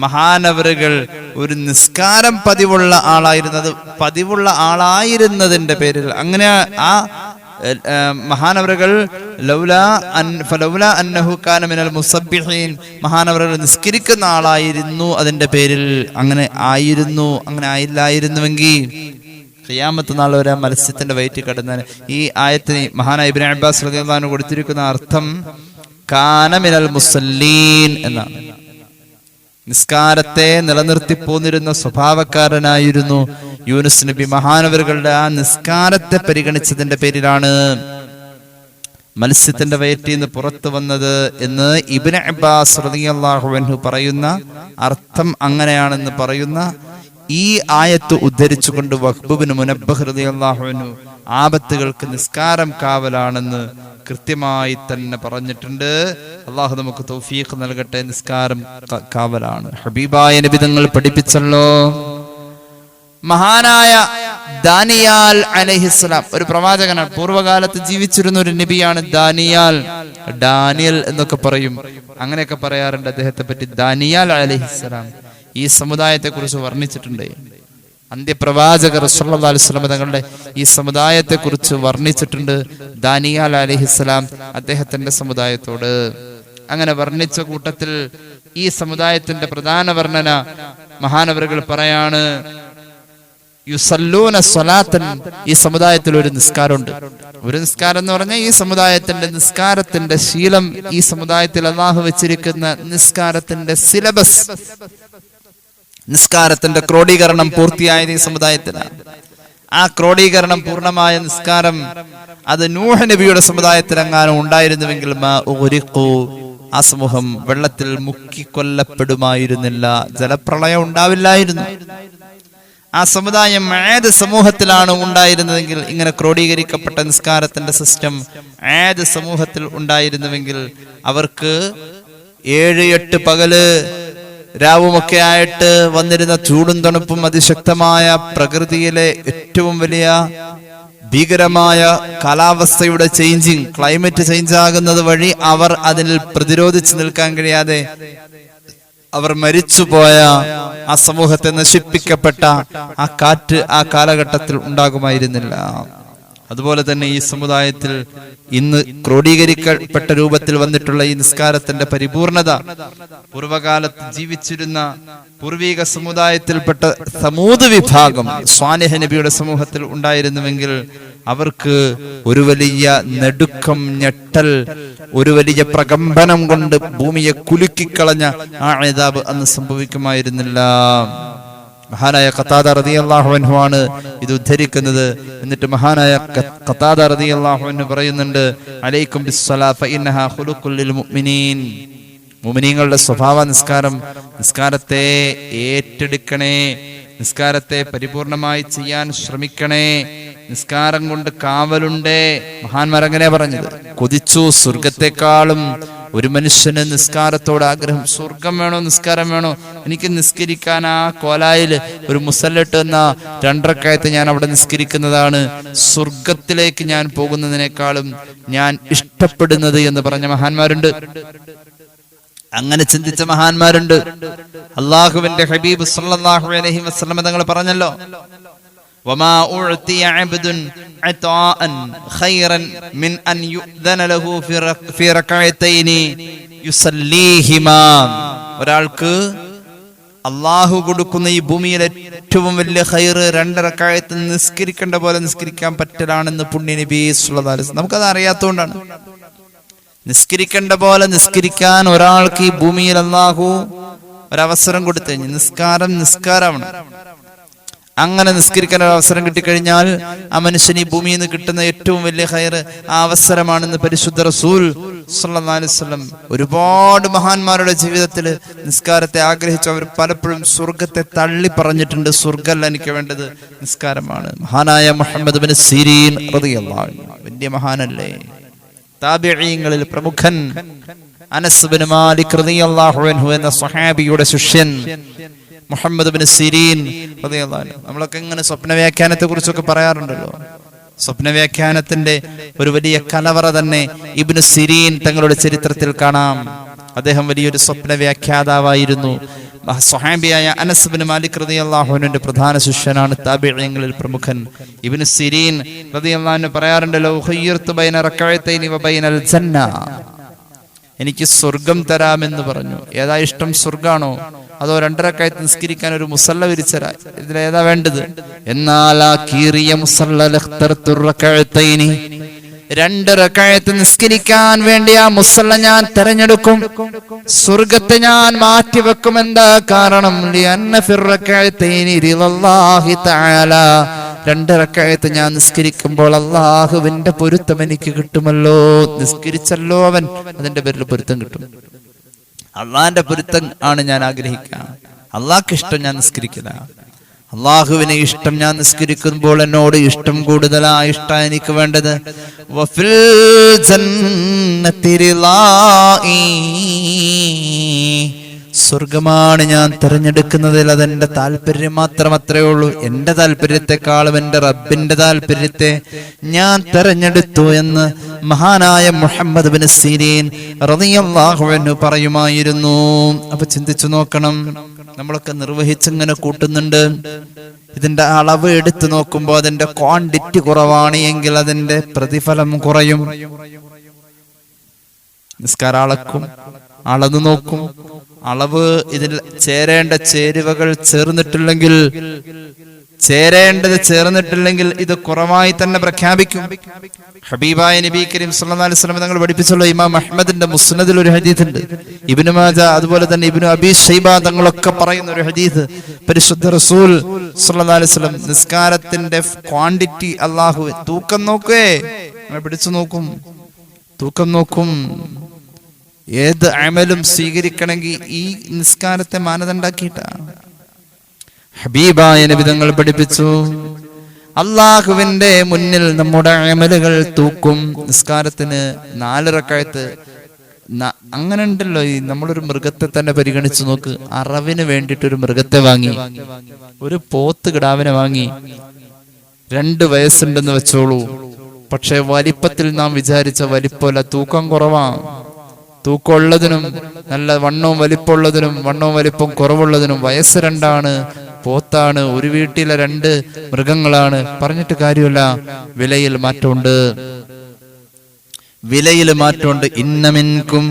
മഹാനവറുകൾ ഒരു നിസ്കാരം പതിവുള്ള ആളായിരുന്നതിന്റെ പേരിൽ അങ്ങനെ ആ മഹാനവറുകൾ ഫലൗലാ അന്നഹു കാന മിനൽ മുസബ്ബിഹീൻ, മഹാനവറുകൾ നിസ്കരിക്കുന്ന ആളായിരുന്നു. അതിന്റെ പേരിൽ അങ്ങനെ ആയില്ലായിരുന്നുവെങ്കിൽ ഖിയാമത്ത് നാൾ വരെ മത്സ്യത്തിന്റെ വയറ്റിൽ കിടന്നാൽ. ഈ ആയത്തിന് മഹാനായ ഇബ്നു അബ്ബാസ് റളിയല്ലാഹു അൻഹു കൊടുത്തിരിക്കുന്ന അർത്ഥം കാന മിനൽ മുസല്ലീൻ എന്നാണ്. നിസ്കാരത്തെ നിലനിർത്തി പോന്നിരുന്ന സ്വഭാവക്കാരനായിരുന്നു യൂനുസ് നബി. മഹാനവറുകളുടെ ആ നിസ്കാരത്തെ പരിഗണിച്ചതിന്റെ പേരിലാണ് മത്സ്യത്തിന്റെ വയറ്റിൽ നിന്ന് പുറത്തു വന്നത് എന്ന് ഇബ്നു അബ്ബാസ് റളിയല്ലാഹു അൻഹു പറയുന്ന അർത്ഥം അങ്ങനെയാണെന്ന് പറയുന്ന ഈ ആയത്ത് ഉദ്ധരിച്ചുകൊണ്ട് വഹ്ബ് ഇബ്നു മുനബ്ബഹ് റളിയല്ലാഹു അൻഹു ആപത്തുകൾക്ക് നിസ്കാരം കാവലാണെന്ന് കൃത്യമായി തന്നെ പറഞ്ഞിട്ടുണ്ട്. അള്ളാഹു നമുക്ക് തൗഫീഖ് നൽകട്ടെ. നിസ്കാരം കാവലാണ്. ഹബീബായ നബി തങ്ങൾ പഠിപ്പിച്ചല്ലോ. മഹാനായ ദാനിയാൽ അലൈഹിസ്സലാം ഒരു പ്രവാചകനാണ്. പൂർവ്വകാലത്ത് ജീവിച്ചിരുന്ന ഒരു നബിയാണ് ദാനിയാൽ. ഡാനിയൽ എന്നൊക്കെ പറയും, അങ്ങനെയൊക്കെ പറയാറുണ്ട് അദ്ദേഹത്തെ പറ്റി. ദാനിയാൽ അലൈഹിസ്സലാം ഈ സമുദായത്തെ കുറിച്ച് വർണ്ണിച്ചിട്ടുണ്ട്. അന്ത്യപ്രവാചകർ സല്ലല്ലാഹു അലൈഹി വസല്ലം തങ്ങളുടെ ഈ സമുദായത്തെ കുറിച്ച് വർണ്ണിച്ചിട്ടുണ്ട്. ദാനിയാൽ അലൈഹിസ്സലാം അദ്ദേഹത്തിന്റെ സമുദായത്തോട് അങ്ങനെ വർണ്ണിച്ച കൂട്ടത്തിൽ ഈ സമുദായത്തിന്റെ പ്രധാന വർണ്ണന മഹാനവറുകൾ പറയാണ്, യുസല്ലൂന സ്വലാത്തൻ, ഈ സമുദായത്തിൽ ഒരു നിസ്കാരമുണ്ട്. ഒരു നിസ്കാരം എന്ന് പറഞ്ഞാൽ ഈ സമുദായത്തിന്റെ നിസ്കാരത്തിന്റെ ശീലം, ഈ സമുദായത്തിൽ അല്ലാഹു വെച്ചിരിക്കുന്ന നിസ്കാരത്തിന്റെ സിലബസ്, നിസ്കാരത്തിന്റെ ക്രോഡീകരണം പൂർത്തിയായത് ഈ സമുദായത്തിലാണ്. ആ ക്രോഡീകരണം പൂർണ്ണമായ നിസ്കാരം അത് നൂഹ് നബിയുടെ സമുദായത്തിലെങ്ങാനും ഉണ്ടായിരുന്നുവെങ്കിൽ ആ സമൂഹം വെള്ളത്തിൽ മുക്കിക്കൊല്ലപ്പെടുമായിരുന്നില്ല, ജലപ്രളയം ഉണ്ടാവില്ലായിരുന്നു. ആ സമുദായം ആദ് സമൂഹത്തിലാണ് ഉണ്ടായിരുന്നതെങ്കിൽ, ഇങ്ങനെ ക്രോഡീകരിക്കപ്പെട്ട നിസ്കാരത്തിന്റെ സിസ്റ്റം ആദ് സമൂഹത്തിൽ ഉണ്ടായിരുന്നുവെങ്കിൽ അവർക്ക് 7-8 പകല് രാവുമൊക്കെ ആയിട്ട് വന്നിരുന്ന ചൂടും തണുപ്പും അതിശക്തമായ പ്രകൃതിയിലെ ഏറ്റവും വലിയ ഭീകരമായ കാലാവസ്ഥയുടെ ക്ലൈമറ്റ് ചേഞ്ച് ആകുന്നത് വഴി അവർ അതിൽ പ്രതിരോധിച്ചു നിൽക്കാൻ കഴിയാതെ അവർ മരിച്ചുപോയ ആ സമൂഹത്തെ നശിപ്പിക്കപ്പെട്ട ആ കാറ്റ് ആ കാലഘട്ടത്തിൽ ഉണ്ടാകുമായിരുന്നില്ല. അതുപോലെ തന്നെ ഈ സമുദായത്തിൽ ഇന്ന് ക്രോഡീകരിക്കപ്പെട്ട രൂപത്തിൽ വന്നിട്ടുള്ള ഈ നിസ്കാരത്തിന്റെ പരിപൂർണത പൂർവകാലത്ത് ജീവിച്ചിരുന്ന പൂർവീക സമുദായത്തിൽപ്പെട്ട സമൂദ് വിഭാഗം സ്വാലിഹ് നബിയുടെ സമൂഹത്തിൽ ഉണ്ടായിരുന്നുവെങ്കിൽ അവർക്ക് ഒരു വലിയ നെടുക്കം, ഞെട്ടൽ, ഒരു വലിയ പ്രകമ്പനം കൊണ്ട് ഭൂമിയെ കുലുക്കിക്കളഞ്ഞ ആ ഇദാബ് അന്ന് സംഭവിക്കുമായിരുന്നില്ല. മഹാനായ ഖതാദ റളിയല്ലാഹു അൻഹു ആണ് ഇത് ഉദ്ധരിക്കുന്നത്. എന്നിട്ട് മഹാനായ ഖതാദ റളിയല്ലാഹു അൻഹു പറയുന്നുണ്ട്, അലൈക്കും ബിസ്സലാ ഫഇന്നഹാ ഖുലുഖുൽ ലിൽ മുഅ്മിനീൻ. മുഅ്മിനീങ്ങളുടെ സ്വഭാവ നിസ്കാരത്തെ ഏറ്റെടുക്കണേ, നിസ്കാരത്തെ പരിപൂർണമായി ചെയ്യാൻ ശ്രമിക്കണേ. നിസ്കാരം കൊണ്ട് കാവലുണ്ടേ. മഹാന്മാർ അങ്ങനെ പറഞ്ഞത്. കൊതിച്ചു സ്വർഗത്തെക്കാളും ഒരു മനുഷ്യന് നിസ്കാരത്തോട് ആഗ്രഹം. സ്വർഗം വേണോ നിസ്കാരം വേണോ? എനിക്ക് നിസ്കരിക്കാൻ ആ കോലായിൽ ഒരു മുസല്ലിട്ട് എന്ന 2 റക്അത്ത് ഞാൻ അവിടെ നിസ്കരിക്കുന്നതാണ് സ്വർഗത്തിലേക്ക് ഞാൻ പോകുന്നതിനേക്കാളും ഞാൻ ഇഷ്ടപ്പെടുന്നത് എന്ന് പറഞ്ഞ മഹാന്മാരുണ്ട്. അങ്ങനെ ചിന്തിച്ച മഹാന്മാരുണ്ട്. അള്ളാഹുവിന്റെ ഹബീബ് സല്ലല്ലാഹു അലൈഹി വസല്ലം തങ്ങൾ പറഞ്ഞല്ലോ, വമാ ഉഅതിയ അബ്ദുൻ അതാഅൻ ഖൈറൻ മിൻ അൻ യുഅ്ദന ലഹു ഫി റക്അതൈനി യുസല്ലീഹിമാ. ഒരാൾക്ക് അള്ളാഹു കൊടുക്കുന്ന ഈ ഭൂമിയിലെ ഏറ്റവും വലിയ ഖൈറ് 2 റക്അത്ത് നിസ്കരിക്കേണ്ട പോലെ നിസ്കരിക്കാൻ പറ്റലാണെന്ന് പുണ്യ നബി സല്ലല്ലാഹു അലൈഹി വസല്ലം. നമുക്കത് അറിയാത്തതുകൊണ്ടാണ്. നിസ്കരിക്കേണ്ട പോലെ നിസ്കരിക്കാൻ ഒരാൾക്ക് ഈ ഭൂമിയിൽ അല്ലാഹു ഒരവസരം കൊടുത്തു കഴിഞ്ഞു. നിസ്കാരമാണ്. അങ്ങനെ നിസ്കരിക്കാൻ ഒരു അവസരം കിട്ടിക്കഴിഞ്ഞാൽ ആ മനുഷ്യന് ഈ ഭൂമിയിൽ നിന്ന് കിട്ടുന്ന ഏറ്റവും വലിയ ഖൈർ ആ അവസരമാണെന്ന് പരിശുദ്ധ റസൂൽ സല്ലല്ലാഹു അലൈഹി വസല്ലം. ഒരുപാട് മഹാന്മാരുടെ ജീവിതത്തിൽ നിസ്കാരത്തെ ആഗ്രഹിച്ചു. അവർ പലപ്പോഴും സ്വർഗത്തെ തള്ളി പറഞ്ഞിട്ടുണ്ട്. സ്വർഗമല്ല എനിക്ക് വേണ്ടത്, നിസ്കാരമാണ്. മഹാനായ മുഹമ്മദ് ബിൻ സിരീൻ റളിയല്ലാഹു അൻഹു വലിയ മഹാനല്ലേ, താബിഈങ്ങളിൽ പ്രമുഖൻ അനസ് ബിൻ മാലിക് റളിയല്ലാഹു അൻഹു എന്ന സ്വഹാബിയുടെ ശിഷ്യൻ മുഹമ്മദ് ബിൻ സിരീൻ റളിയല്ലാഹു അൻഹു. നമ്മളൊക്കെ ഇങ്ങനെ സ്വപ്ന വ്യാഖ്യാനത്തെ കുറിച്ചൊക്കെ പറയാറുണ്ടല്ലോ. സ്വപ്ന വ്യാഖ്യാനത്തിന്റെ ഒരു വലിയ കലവറ തന്നെ ഇബ്നു സിരീൻ തങ്ങളുടെ ചരിത്രത്തിൽ കാണാം. അദ്ദേഹം വലിയൊരു സ്വപ്ന വ്യാഖ്യാതാവായിരുന്നു. സ്വഹാബിയായ അനസ് ബിൻ മാലിക് റളിയല്ലാഹു അൻഹുവിന്റെ പ്രധാന ശിഷ്യനാണ്. താബിഈങ്ങളിൽ പ്രമുഖൻ ഇബ്നു സിരീൻ റളിയല്ലാഹു അൻഹു പറയാറുണ്ടല്ലോ, ഖയ്യർതു ബൈന റക്അതൈനി വ ബൈനൽ ജന്ന. എനിക്ക് സ്വർഗം തരാമെന്ന് പറഞ്ഞു. ഏതാ ഇഷ്ടം? സ്വർഗാണോ അതോ 2 റക്അത്ത് നിസ്കരിക്കാൻ ഒരു മുസല്ല വിരിച്ചരാ? ഇതിലേതാ വേണ്ടത്? എന്നാൽ ആ കീറിയ മുസല്ല ലഖ്തർതു റക്അതൈനി, 2 റക്അത്ത് നിസ്കരിക്കാൻ വേണ്ടി ആ മുസല്ല ഞാൻ തെരഞ്ഞെടുക്കും. സ്വർഗത്തെ ഞാൻ മാറ്റിവെക്കും. എന്താ കാരണം? ലിഅന്ന ഫിർ റക്അതൈനി റിളല്ലാഹി തആല, 2 റക്അത്ത് ഞാൻ നിസ്കരിക്കുമ്പോൾ അല്ലാഹുവിന്റെ പൊരുത്തം എനിക്ക് കിട്ടുമല്ലോ. നിസ്കരിച്ചല്ലോ അവൻ, അതിന്റെ പേരിൽ പൊരുത്തം കിട്ടും. അള്ളാഹിന്റെ പൊരുത്തം ആണ് ഞാൻ ആഗ്രഹിക്കുക. അള്ളാഹ്ക്ക് ഇഷ്ടം ഞാൻ നിസ്കരിക്കില്ല. അള്ളാഹുവിനെ ഇഷ്ടം ഞാൻ നിസ്കരിക്കുമ്പോൾ എന്നോട് ഇഷ്ടം കൂടുതലാ. ഇഷ്ടം എനിക്ക് വേണ്ടത്. വഫിൽ ജന്നതി റിളാഇ, സ്വർഗമാണ് ഞാൻ തിരഞ്ഞെടുക്കുന്നതിൽ അതെന്റെ താല്പര്യം മാത്രം. അത്രേ ഉള്ളൂ. എന്റെ താല്പര്യത്തെക്കാളും എന്റെ റബ്ബിന്റെ താല്പര്യത്തെ ഞാൻ തെരഞ്ഞെടുത്തു എന്ന് മഹാനായ മുഹമ്മദ് ബിൻ സിരീൻ റളിയല്ലാഹു അൻഹു പറയുമായിരുന്നു. അപ്പൊ ചിന്തിച്ചു നോക്കണം, നമ്മളൊക്കെ നിർവഹിച്ചിങ്ങനെ കൂട്ടുന്നുണ്ട്. ഇതിന്റെ അളവ് എടുത്തു നോക്കുമ്പോൾ അതിന്റെ ക്വാണ്ടിറ്റി കുറവാണ് എങ്കിൽ അതിന്റെ പ്രതിഫലം കുറയും. നിസ്കാരം അളക്കും, അളന്നു നോക്കും. അളവ് ഇതിൽ ചേരേണ്ട ചേരുവകൾ ചേർന്നിട്ടില്ലെങ്കിൽ ഇത് കുറവായി തന്നെ പ്രഖ്യാപിക്കും. ഹബീബായ നബി കരീം സല്ലല്ലാഹു അലൈഹി വസല്ലം തങ്ങൾ പഠിപ്പിച്ചുള്ള ഇമാം അഹ്മദിന്റെ മുസ്നദിൽ ഒരു ഹദീസ് ഉണ്ട്. ഇബ്നു മാജ അതുപോലെ തന്നെ ഇബ്നു അബീ ഷൈബ തങ്ങളൊക്കെ പറയുന്ന ഒരു ഹദീസ്. പരിശുദ്ധ റസൂൽ സല്ലല്ലാഹു അലൈഹി വസല്ലം നിസ്കാരത്തിന്റെ ക്വാണ്ടിറ്റി അല്ലാഹു തൂക്കം നോക്കേ, പിടിച്ചു നോക്കും, തൂക്കം നോക്കും. ഏത് അമലും സ്വീകരിക്കണമെങ്കിൽ ഈ നിസ്കാരത്തെ മാനദണ്ഡാക്കിയിട്ടാണ്. ഹബീബായ നബി തങ്ങൾ പഠിപ്പിച്ചു, അള്ളാഹുവിന്റെ മുന്നിൽ നമ്മുടെ അമലുകൾ തൂക്കും. നിസ്കാരത്തിന് 4 റക്അത്ത് അങ്ങനെ ഉണ്ടല്ലോ. ഈ നമ്മളൊരു മൃഗത്തെ തന്നെ പരിഗണിച്ചു നോക്ക്. അറവിന് വേണ്ടിയിട്ടൊരു മൃഗത്തെ വാങ്ങി, ഒരു പോത്ത് കിടാവിനെ വാങ്ങി. 2 വയസ്സുണ്ടെന്ന് വെച്ചോളൂ. പക്ഷെ വലിപ്പത്തിൽ നാം വിചാരിച്ച വലിപ്പമല്ല, തൂക്കം കുറവാണ്. തൂക്കമുള്ളതിനും നല്ല വണ്ണവും വലിപ്പമുള്ളതിനും വണ്ണവും വലിപ്പം കുറവുള്ളതിനും വയസ്സ് 2ആണ്. പോത്താണ്. ഒരു വീട്ടിലെ 2 മൃഗങ്ങളാണ്. പറഞ്ഞിട്ട് കാര്യമില്ല. വിലയിൽ മാറ്റമുണ്ട്. ഇന്നമിൻകും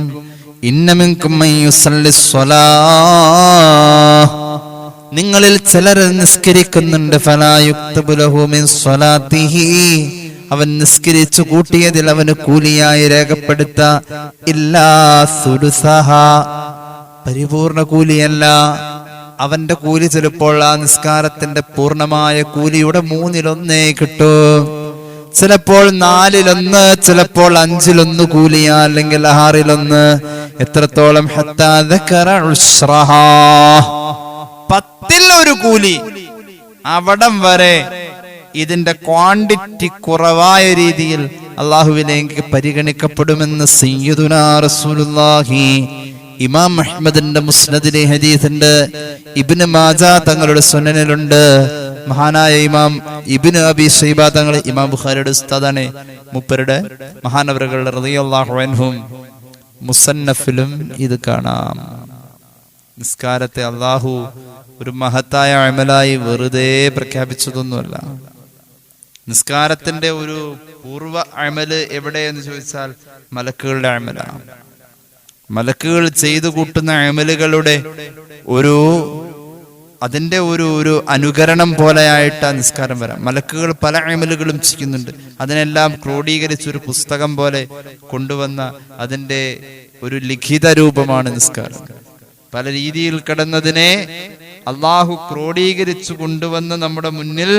നിങ്ങളിൽ ചിലർ നിസ്കരിക്കുന്നുണ്ട്. ഫലാ യുക്തബു ലഹു മിൻ സ്വലാത്തിഹി, അവൻ നിസ്കരിച്ചു കൂട്ടിയതിൽ അവന് കൂലിയായി രേഖപ്പെടുത്ത ഇല്ലാ സുലുസഹ, പരിപൂർണ കൂലിയല്ല. അവന്റെ കൂലി ചിലപ്പോൾ ആ നിസ്കാരത്തിന്റെ പൂർണ്ണമായ കൂലിയുടെ 3/1 കിട്ടൂ. ചിലപ്പോൾ 4/1, ചിലപ്പോൾ 5/1 കൂലിയാ, അല്ലെങ്കിൽ 6/1. എത്രത്തോളം? ഹത്താ ദക്കറ ഉശ്റഹ, 10ൽ 1 കൂലി. അവിടം വരെ ഇതിന്റെ ക്വാണ്ടിറ്റി കുറവായ രീതിയിൽ അള്ളാഹുവിലേക്ക് പരിഗണിക്കപ്പെടുമെന്ന് സയ്യിദുനാ റസൂലുള്ളാഹി ഇമാം അഹ്മദിന്റെ മുസ്നദിലെ ഹദീസുണ്ട്, ഇബ്നു മാജ തങ്ങളുടെ സുനനിലുണ്ട്, മഹാനായ ഇമാം ഇബ്നു അബി ശൈബ തങ്ങൾ ഇമാം ബുഖാരിയുടെ ഉസ്താദാണ്, മൂപ്പരുടെ മഹാനവറുകളുടെ റളിയല്ലാഹു അൻഹും മുസന്നഫിലും ഇത് കാണാം. നിസ്കാരത്തെ അള്ളാഹു ഒരു മഹത്തായ അമലായി വെറുതെ പ്രഖ്യാപിച്ചതൊന്നുമല്ല. നിസ്കാരത്തിന്റെ ഒരു പൂർവ്വ അമല് എവിടെയെന്ന് ചോദിച്ചാൽ മലക്കുകളുടെ അമലാണ്. മലക്കുകൾ ചെയ്തു കൂട്ടുന്ന അമലുകളുടെ അതിന്റെ ഒരു അനുകരണം പോലെയായിട്ട് നിസ്കാരം വരാം. മലക്കുകൾ പല അമലുകളും ചെയ്യുന്നുണ്ട്, അതിനെല്ലാം ക്രോഡീകരിച്ച് ഒരു പുസ്തകം പോലെ കൊണ്ടുവന്ന അതിന്റെ ഒരു ലിഖിത രൂപമാണ് നിസ്കാരം. പല രീതിയിൽ കിടന്നതിനെ അള്ളാഹു ക്രോഡീകരിച്ചു കൊണ്ടുവന്ന് നമ്മുടെ മുന്നിൽ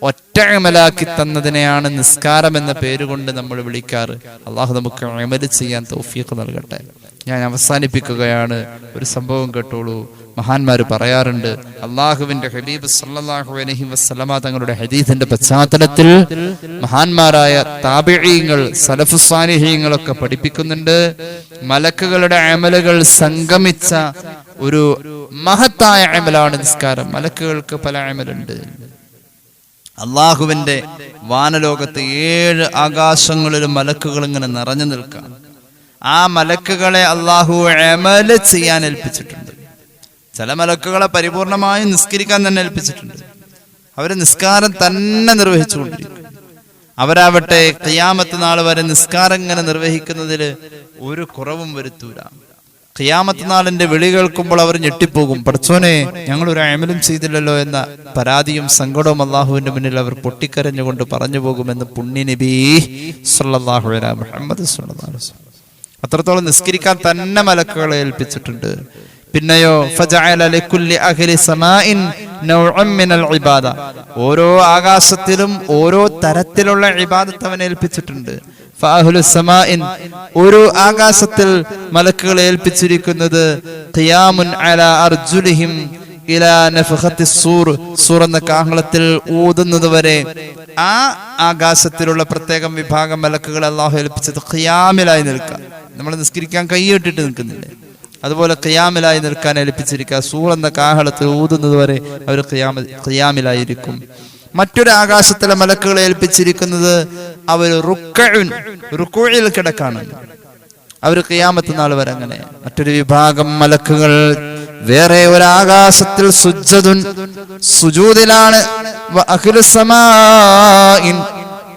ഒറ്റ അമലാക്കി തന്നതിനെയാണ് നിസ്കാരം എന്ന പേരുകൊണ്ട് നമ്മൾ വിളിക്കാറ്. അള്ളാഹു നമുക്ക് അമല് ചെയ്യാൻ തൗഫീഖ് നൽകട്ടെ. ഞാൻ അവസാനിപ്പിക്കുകയാണ്. ഒരു സംഭവം കേട്ടോളൂ. മഹാന്മാര് പറയാറുണ്ട്, അള്ളാഹുവിന്റെ ഹബീബ് സല്ലല്ലാഹു അലൈഹി വസല്ലമ തങ്ങളുടെ ഹദീസിന്റെ പശ്ചാത്തലത്തിൽ മഹാന്മാരായ താബിഈങ്ങൾ, സലഫുസ് സാലിഹീങ്ങളൊക്കെ പഠിപ്പിക്കുന്നുണ്ട്, മലക്കുകളുടെ അമലുകൾ സംഗമിച്ച ഒരു മഹത്തായ അമലാണ് നിസ്കാരം. മലക്കുകൾക്ക് പല അമലുണ്ട്. അള്ളാഹുവിന്റെ വാനലോകത്ത് 7 ആകാശങ്ങളിലും മലക്കുകൾ ഇങ്ങനെ നിറഞ്ഞു നിൽക്കാം. ആ മലക്കുകളെ അള്ളാഹു അമല് ചെയ്യാൻ ഏൽപ്പിച്ചിട്ടുണ്ട്. ചില മലക്കുകളെ പരിപൂർണമായി നിസ്കരിക്കാൻ തന്നെ ഏൽപ്പിച്ചിട്ടുണ്ട്. അവര് നിസ്കാരം തന്നെ നിർവഹിച്ചുകൊണ്ടിരിക്കും. അവരാവട്ടെ ഖിയാമത്ത് നാൾ വരെ നിസ്കാരം ഇങ്ങനെ നിർവഹിക്കുന്നതിൽ ഒരു കുറവും വരുത്തൂല. ഖിയാമത്ത് നാളിന്റെ വിളി കേൾക്കുമ്പോൾ അവർ ഞെട്ടിപ്പോകും. പടച്ചോനെ, ഞങ്ങൾ ഒരു അമലും ചെയ്തില്ലല്ലോ എന്ന പരാതിയും സങ്കടവും അള്ളാഹുവിന്റെ മുന്നിൽ അവർ പൊട്ടിക്കരഞ്ഞുകൊണ്ട് പറഞ്ഞു പോകുമെന്ന് പുണ്യ നബി സല്ലല്ലാഹു അലൈഹി മുഹമ്മദ് സല്ലല്ലാഹു അലൈഹി വസല്ലം. അത്രത്തോളം നിസ്കരിക്കാൻ തന്നെ മലക്കുകളെ ഏൽപ്പിച്ചിട്ടുണ്ട്. പിന്നെയോ ഫജഅല ലികുല്ലി അഹ്ലി സമാഇൻ നൗഅൻ മിനൽ ഇബാദ, ഓരോ ആകാശത്തിലും ഓരോ തരത്തിലുള്ള ഇബാദത്ത് അവൻ ഏൽപ്പിച്ചിട്ടുണ്ട്. ഫഅഹ്ലു സമാഇൻ, ഒരു ആകാശത്തിൽ മലക്കുകളെ ഏൽപ്പിച്ചിരിക്കുന്നത് ഖിയാമുൻ അലാ അർജുലിഹിം ഇലാ നഫഖത്തി സൂർ, സൂർ എന്ന കാഹളത്തിൽ ഊതുന്നത് വരെ ആ ആകാശത്തിലുള്ള പ്രത്യേകം വിഭാഗം മലക്കുകളെ അല്ലാഹു ഏൽപ്പിച്ചത് ഖിയാമിലായി നിൽക്കാൻ. നമ്മൾ നിസ്കരിക്കാൻ കൈയിട്ടിട്ട് നിൽക്കുന്നില്ലേ, അതുപോലെ ഖിയാമിലായി നിൽക്കാൻ ഏൽപ്പിച്ചിരിക്കുക. സൂർ എന്ന കാഹളത്തിൽ ഊതുന്നത് വരെ അവർ ഖിയാമിലായിരിക്കും. മറ്റൊരു ആകാശത്തിലെ മലക്കുകളെ ഏൽപ്പിച്ചിരിക്കുന്നത് അവർ റുക്കൂഇൽ കിടക്കാണ്. അവർ ഖിയാമത്ത് നാൾ വരെ അങ്ങനെ. മറ്റൊരു വിഭാഗം മലക്കുകൾ വേറെ ഒരു ആകാശത്തിൽ സുജൂദിലാണ്.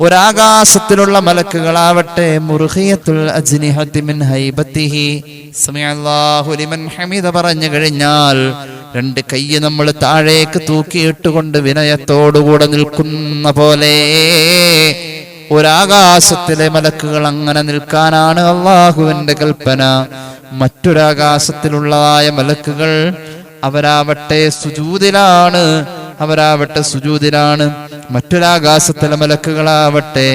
ഒരാകാശത്തിലുള്ള മലക്കുകളാവട്ടെ മുർഖിയത്തുൽ അജ്നിഹതി മിൻ ഹൈബത്തിഹി, സമിഅല്ലാഹു ലിമൻ ഹമിദ പറഞ്ഞു കഴിഞ്ഞാൽ 2 കൈ നമ്മൾ താഴേക്ക് തൂക്കിയിട്ടുകൊണ്ട് വിനയത്തോടുകൂടെ നിൽക്കുന്ന പോലെ ഒരാകാശത്തിലെ മലക്കുകൾ അങ്ങനെ നിൽക്കാനാണ് അള്ളാഹുവിന്റെ കൽപ്പന. മറ്റൊരാകാശത്തിലുള്ളതായ മലക്കുകൾ അവരാവട്ടെ സുജൂദിലാണ്. മറ്റൊരാകാശത്തിലെ മലക്കുകളാവട്ടെ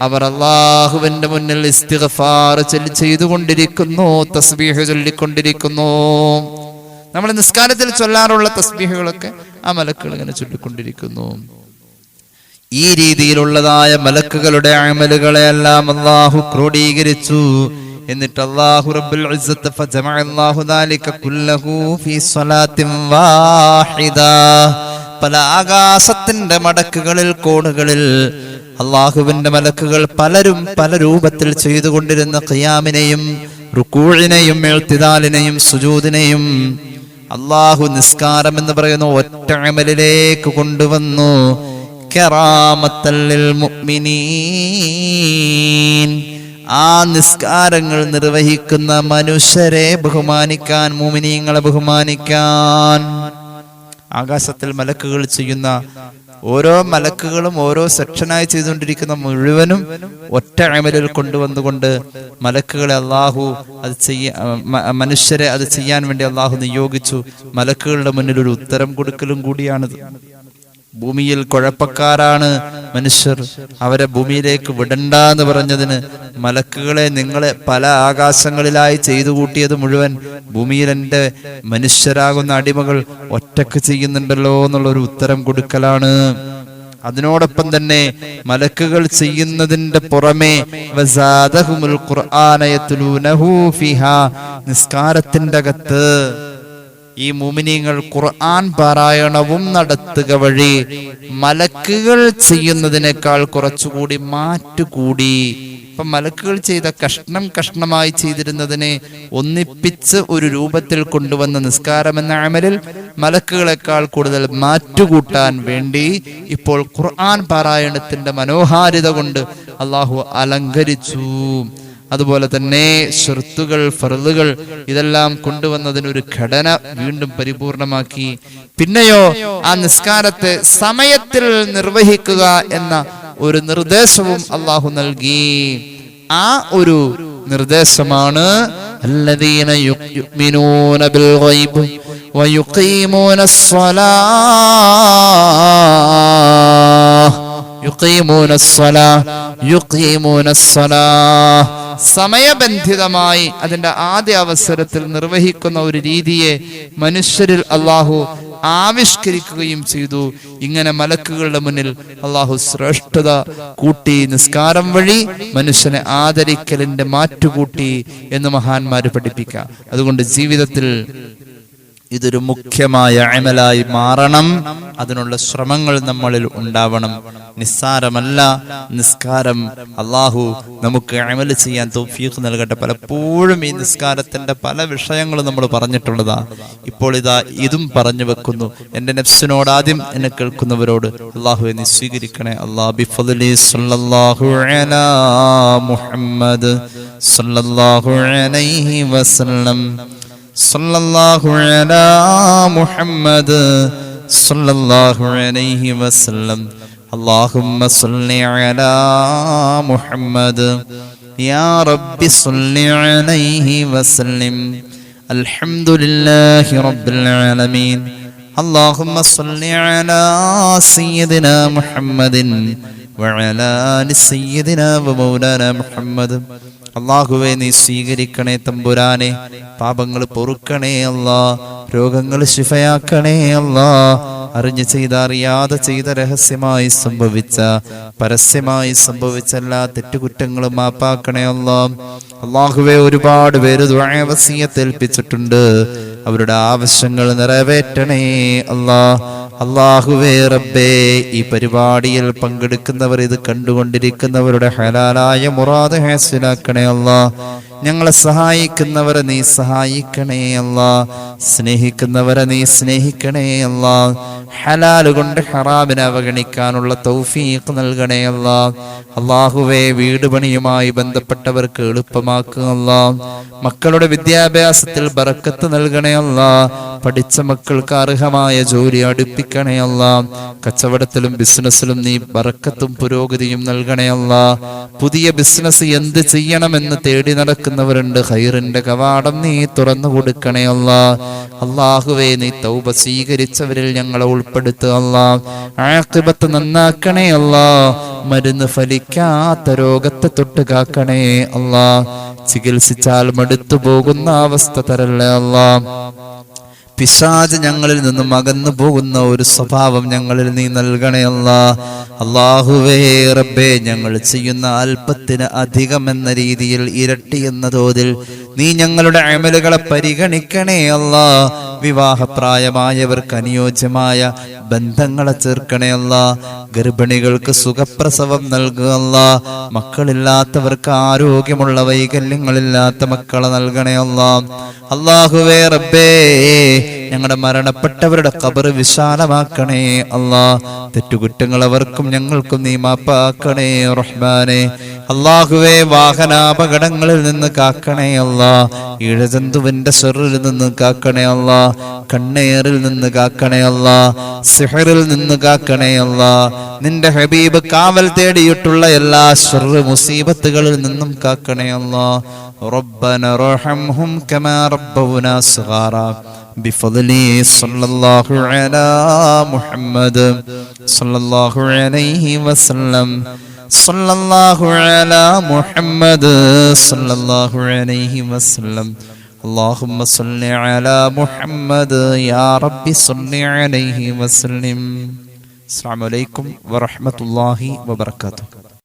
അവർ അള്ളാഹുവിന്റെ മുന്നിൽ ഇസ്തിഗ്ഫാർ ചെയ്തുകൊണ്ടിരിക്കുന്നു, തസ്ബീഹ് ചൊല്ലിക്കൊണ്ടിരിക്കുന്നു. നമ്മൾ നിസ്കാരത്തിൽ ചൊല്ലാറുള്ള തസ്ബീഹുകളൊക്കെ ആ മലക്കുകൾ ഇങ്ങനെ ചൊല്ലിക്കൊണ്ടിരിക്കുന്നു. ഈ രീതിയിലുള്ളതായ മലക്കുകളുടെ അമലുകളെ എല്ലാം അല്ലാഹു ക്രോഡീകരിച്ചു. എന്നിട്ട് അല്ലാഹു റബ്ബുൽ ഇസ്സത്ത് ഫജമഅ അല്ലാഹു ദാലിക കുല്ലഹു ഫീ സ്വലാത്തിൻ വാഹിദ, പല ആകാശത്തിന്റെ മടക്കുകളിൽ കോണുകളിൽ അല്ലാഹുവിന്റെ മലക്കുകൾ പലരും പല രൂപത്തിൽ ചെയ്തുകൊണ്ടിരുന്ന ഖിയാമിനെയും റുകൂഇനെയും ഇഅ്തിദാലിനെയും സുജൂദിനെയും അല്ലാഹു നിസ്കാരം എന്ന് പറയുന്ന ഒറ്റ അമലിലേക്ക് കൊണ്ടുവന്നു. കറാമത്തൽ ലിൽ മുഅ്മിനീൻ, ആ നിസ്കാരങ്ങൾ നിർവഹിക്കുന്ന മനുഷ്യരെ ബഹുമാനിക്കാൻ, മുഅ്മിനീങ്ങളെ ബഹുമാനിക്കാൻ. ആകാശത്തിൽ മലക്കുകൾ ചെയ്യുന്ന ഓരോ മലക്കുകളും ഓരോ സെക്ഷനായി ചെയ്തുകൊണ്ടിരിക്കുന്ന മുഴുവനും ഒറ്റ അമലിൽ കൊണ്ടുവന്നുകൊണ്ട് മലക്കുകളെ അള്ളാഹു മനുഷ്യരെ അത് ചെയ്യാൻ വേണ്ടി അള്ളാഹു നിയോഗിച്ചു. മലക്കുകളുടെ മുന്നിൽ ഒരു ഉത്തരം കൊടുക്കലും കൂടിയാണിത്. ഭൂമിയിൽ കുഴപ്പക്കാരാണ് മനുഷ്യർ, അവരെ ഭൂമിയിലേക്ക് വിടണ്ടെന്ന് പറഞ്ഞതിന് മലക്കുകളെ നിങ്ങളെ പല ആകാശങ്ങളിലായി ചെയ്തു കൂട്ടിയത് മുഴുവൻ ഭൂമിയിൽ എൻ്റെ മനുഷ്യരാകുന്ന അടിമകൾ ഒറ്റക്ക് ചെയ്യുന്നുണ്ടല്ലോ എന്നുള്ളൊരു ഉത്തരം കൊടുക്കലാണ്. അതിനോടൊപ്പം തന്നെ മലക്കുകൾ ചെയ്യുന്നതിന്റെ പുറമെ വസാദഹുമുൽ ഖുർആന യത്ലൂനഹു ഫിഹാ, നിസ്കാരത്തിന്റെ അകത്ത് ഈ മുഅ്മിനീങ്ങൾ ഖുർആൻ പാരായണവും നടത്തുക വഴി മലക്കുകൾ ചെയ്യുന്നതിനേക്കാൾ കുറച്ചുകൂടി മാറ്റുകൂടി. ഇപ്പൊ മലക്കുകൾ ചെയ്ത കഷ്ണം കഷ്ണമായി ചെയ്തിരുന്നതിനെ ഒന്നിപ്പിച്ച് ഒരു രൂപത്തിൽ കൊണ്ടുവന്ന നിസ്കാരം എന്ന അമലിൽ മലക്കുകളെക്കാൾ കൂടുതൽ മാറ്റുകൂട്ടാൻ വേണ്ടി ഇപ്പോൾ ഖുർആൻ പാരായണത്തിന്റെ മനോഹാരിത കൊണ്ട് അള്ളാഹു അലങ്കരിച്ചു. അതുപോലെ തന്നെ ഷർത്തുകൾ, ഫർളുകൾ ഇതെല്ലാം കൊണ്ടുവന്നതിനൊരു ഘടന വീണ്ടും പരിപൂർണമാക്കി. പിന്നെയോ ആ നിസ്കാരത്തെ സമയത്തിൽ നിർവഹിക്കുക എന്ന ഒരു നിർദ്ദേശവും അള്ളാഹു നൽകി. ആ ഒരു നിർദ്ദേശമാണ് അല്ലദീന യുഅ്മിനൂന ബിൽ ഗൈബ് വയുഖീമൂന അസ്സലാഹ്, സമയബന്ധിതമായി അതിന്റെ ആദ്യ അവസരത്തിൽ നിർവഹിക്കുന്ന ഒരു രീതിയെ മനുഷ്യരിൽ അള്ളാഹു ആവിഷ്കരിക്കുകയും ചെയ്തു. ഇങ്ങനെ മലക്കുകളുടെ മുന്നിൽ അള്ളാഹു ശ്രേഷ്ഠത കൂട്ടി, നിസ്കാരം വഴി മനുഷ്യനെ ആദരിക്കലിന്റെ മാറ്റുകൂട്ടി എന്ന് മഹാന്മാര് പഠിപ്പിക്കാം. അതുകൊണ്ട് ജീവിതത്തിൽ ഇതൊരു മുഖ്യമായ അമലായി മാറണം. അതിനുള്ള ശ്രമങ്ങൾ നമ്മളിൽ ഉണ്ടാവണം. നിസ്സാരമല്ല നിസ്കാരം. അള്ളാഹു നമുക്ക് അമൽ ചെയ്യാൻ തൗഫീഖ് നൽകട്ടെ. പലപ്പോഴും ഈ നിസ്കാരത്തിന്റെ പല വിഷയങ്ങളും നമ്മൾ പറഞ്ഞിട്ടുള്ളതാ. ഇപ്പോൾ ഇതാ ഇതും പറഞ്ഞു വെക്കുന്നു. എന്റെ നഫ്സിനോട്, ആദ്യം എന്നെ കേൾക്കുന്നവരോട് അള്ളാഹു നീ സ്വീകരിക്കണേ. അല്ലാഹു ബിഫദ്ലി സല്ലല്ലാഹു അലാ മുഹമ്മദ് സല്ലല്ലാഹു അലൈഹി വസല്ലം സല്ലല്ലാഹു അലാ മുഹമ്മദ് സല്ലല്ലാഹു അലൈഹി വസല്ലം. اللهم صل على محمد يا رب صل عليه وسلم. الحمد لله رب العالمين. اللهم صل على سيدنا محمد وعلى آل سيدنا ومولانا محمد. അള്ളാഹുവേ നീ സ്വീകരിക്കണേ തമ്പുരാനെ. പാപങ്ങൾ പൊറുക്കണേ അല്ലാ. രോഗങ്ങൾ ശിഫയാക്കണേ അല്ലാ. അറിഞ്ഞു ചെയ്ത, അറിയാതെ ചെയ്ത, രഹസ്യമായി സംഭവിച്ച, പരസ്യമായി സംഭവിച്ച എല്ലാ തെറ്റുകുറ്റങ്ങളും മാപ്പാക്കണേ അല്ലാ. അള്ളാഹുവേ ഒരുപാട് പേര് ദുആ വസിയത്ത് ഏൽപ്പിച്ചിട്ടുണ്ട്. അവരുടെ ആവശ്യങ്ങൾ നിറവേറ്റണേ അല്ലാ. അല്ലാഹുവേ റബ്ബേ, ഈ പരിപാടിയിൽ പങ്കെടുക്കുന്നവർ, ഇത് കണ്ടുകൊണ്ടിരിക്കുന്നവരുടെ ഹലാലായ മുറാദ് ഹാസിലാക്കണേ അല്ലാ. ഞങ്ങളെ സഹായിക്കുന്നവരെ നീ സഹായിക്കണേ അല്ലാ. സ്നേഹിക്കുന്നവരെ നീ സ്നേഹിക്കണേ അല്ലാ. ഹലാൽ കൊണ്ട് ഹറാമിനെ അവഗണിക്കാനുള്ള തൗഫീഖ് നൽകണേ അല്ലാ. അല്ലാഹുവേ, വീട് പണിയുമായി ബന്ധപ്പെട്ടവർക്ക് എളുപ്പമാക്കുക അല്ലാ. മക്കളുടെ വിദ്യാഭ്യാസത്തിൽ ബറക്കത്ത് നൽകണേ അല്ലാ. പഠിച്ച മക്കൾക്ക് അർഹമായ ജോലി അടുപ്പിക്കണേ അല്ലാ. കച്ചവടത്തിലും ബിസിനസ്സിലും നീ ബറക്കത്തും പുരോഗതിയും നൽകണേ അല്ലാ. പുതിയ ബിസിനസ് എന്ത് ചെയ്യണമെന്ന് തേടി നടക്കുന്നവരുണ്ട്. ഖൈറിന്റെ കവാടം നീ തുറന്നു കൊടുക്കണേ അല്ലാ. അല്ലാഹുവേ, നീ തൗബ സ്വീകരിച്ചവരിൽ ഞങ്ങളെ ഉൾപ്പെടുത്തുക അല്ലാ. ആഖിബത്ത് നന്നാക്കണേ അല്ലാ. മരുന്ന് ഫലിക്കാത്ത രോഗത്തെ തൊട്ട് കാക്കണേ അല്ലാ. ചികിത്സിച്ചാൽ മടുത്തു പോകുന്ന അവസ്ഥ തരല്ലേ അല്ലാ. പിശാച് ഞങ്ങളിൽ നിന്നും അകന്നു പോകുന്ന ഒരു സ്വഭാവം ഞങ്ങളിൽ നീ നൽകണേ അല്ലാ. അല്ലാഹുവേ റബ്ബേ, ഞങ്ങൾ ചെയ്യുന്ന അല്പത്തിന് അധികം എന്ന രീതിയിൽ ഇരട്ടി എന്ന തോതിൽ നീ ഞങ്ങളുടെ അമലുകളെ പരിഗണിക്കണേ അല്ലാ. വിവാഹപ്രായമായവർക്ക് അനുയോജ്യമായ ബന്ധങ്ങളെ ചേർക്കണേ അല്ലാ. ഗർഭിണികൾക്ക് സുഖപ്രസവം നൽകുക അല്ലാ. മക്കളില്ലാത്തവർക്ക് ആരോഗ്യമുള്ള, വൈകല്യങ്ങളില്ലാത്ത മക്കളെ നൽകണേ അല്ലാ. അല്ലാഹുവേ റബ്ബേ, ഞങ്ങളുടെ മരണപ്പെട്ടവരുടെ ഖബർ വിശാലമാക്കണേ അല്ലാ. തെറ്റുകുറ്റങ്ങൾ അവർക്കും ഞങ്ങൾക്കും നീ മാപ്പാക്കണേ റഹ്മാനെ. അല്ലാഹുവേ, വാഹനാപകടങ്ങളിൽ നിന്ന് കാക്കണേ അല്ലാ. ഇഴജന്തുവിന്റെ ശർറിൽ നിന്ന് കാക്കണേ അല്ലാ. കണ്ണേറിൽ നിന്ന് കാക്കണേ അല്ലാ. സിഹറിൽ നിന്ന് കാക്കണേ അല്ലാ. നിന്റെ ഹബീബ് കാവൽ തേടിയിട്ടുള്ള എല്ലാ ശർറ് മുസീബത്തുകളിൽ നിന്നും കാക്കണേ അല്ലാ. റബ്ബന റഹംഹും കമാ റബ്ബൗനാ സഗാറ. بفضله صلى الله على محمد صلى الله عليه وسلم صلى الله على محمد صلى الله عليه وسلم اللهم صل على محمد يا رب صل عليه وسلم. السلام عليكم ورحمة الله وبركاته.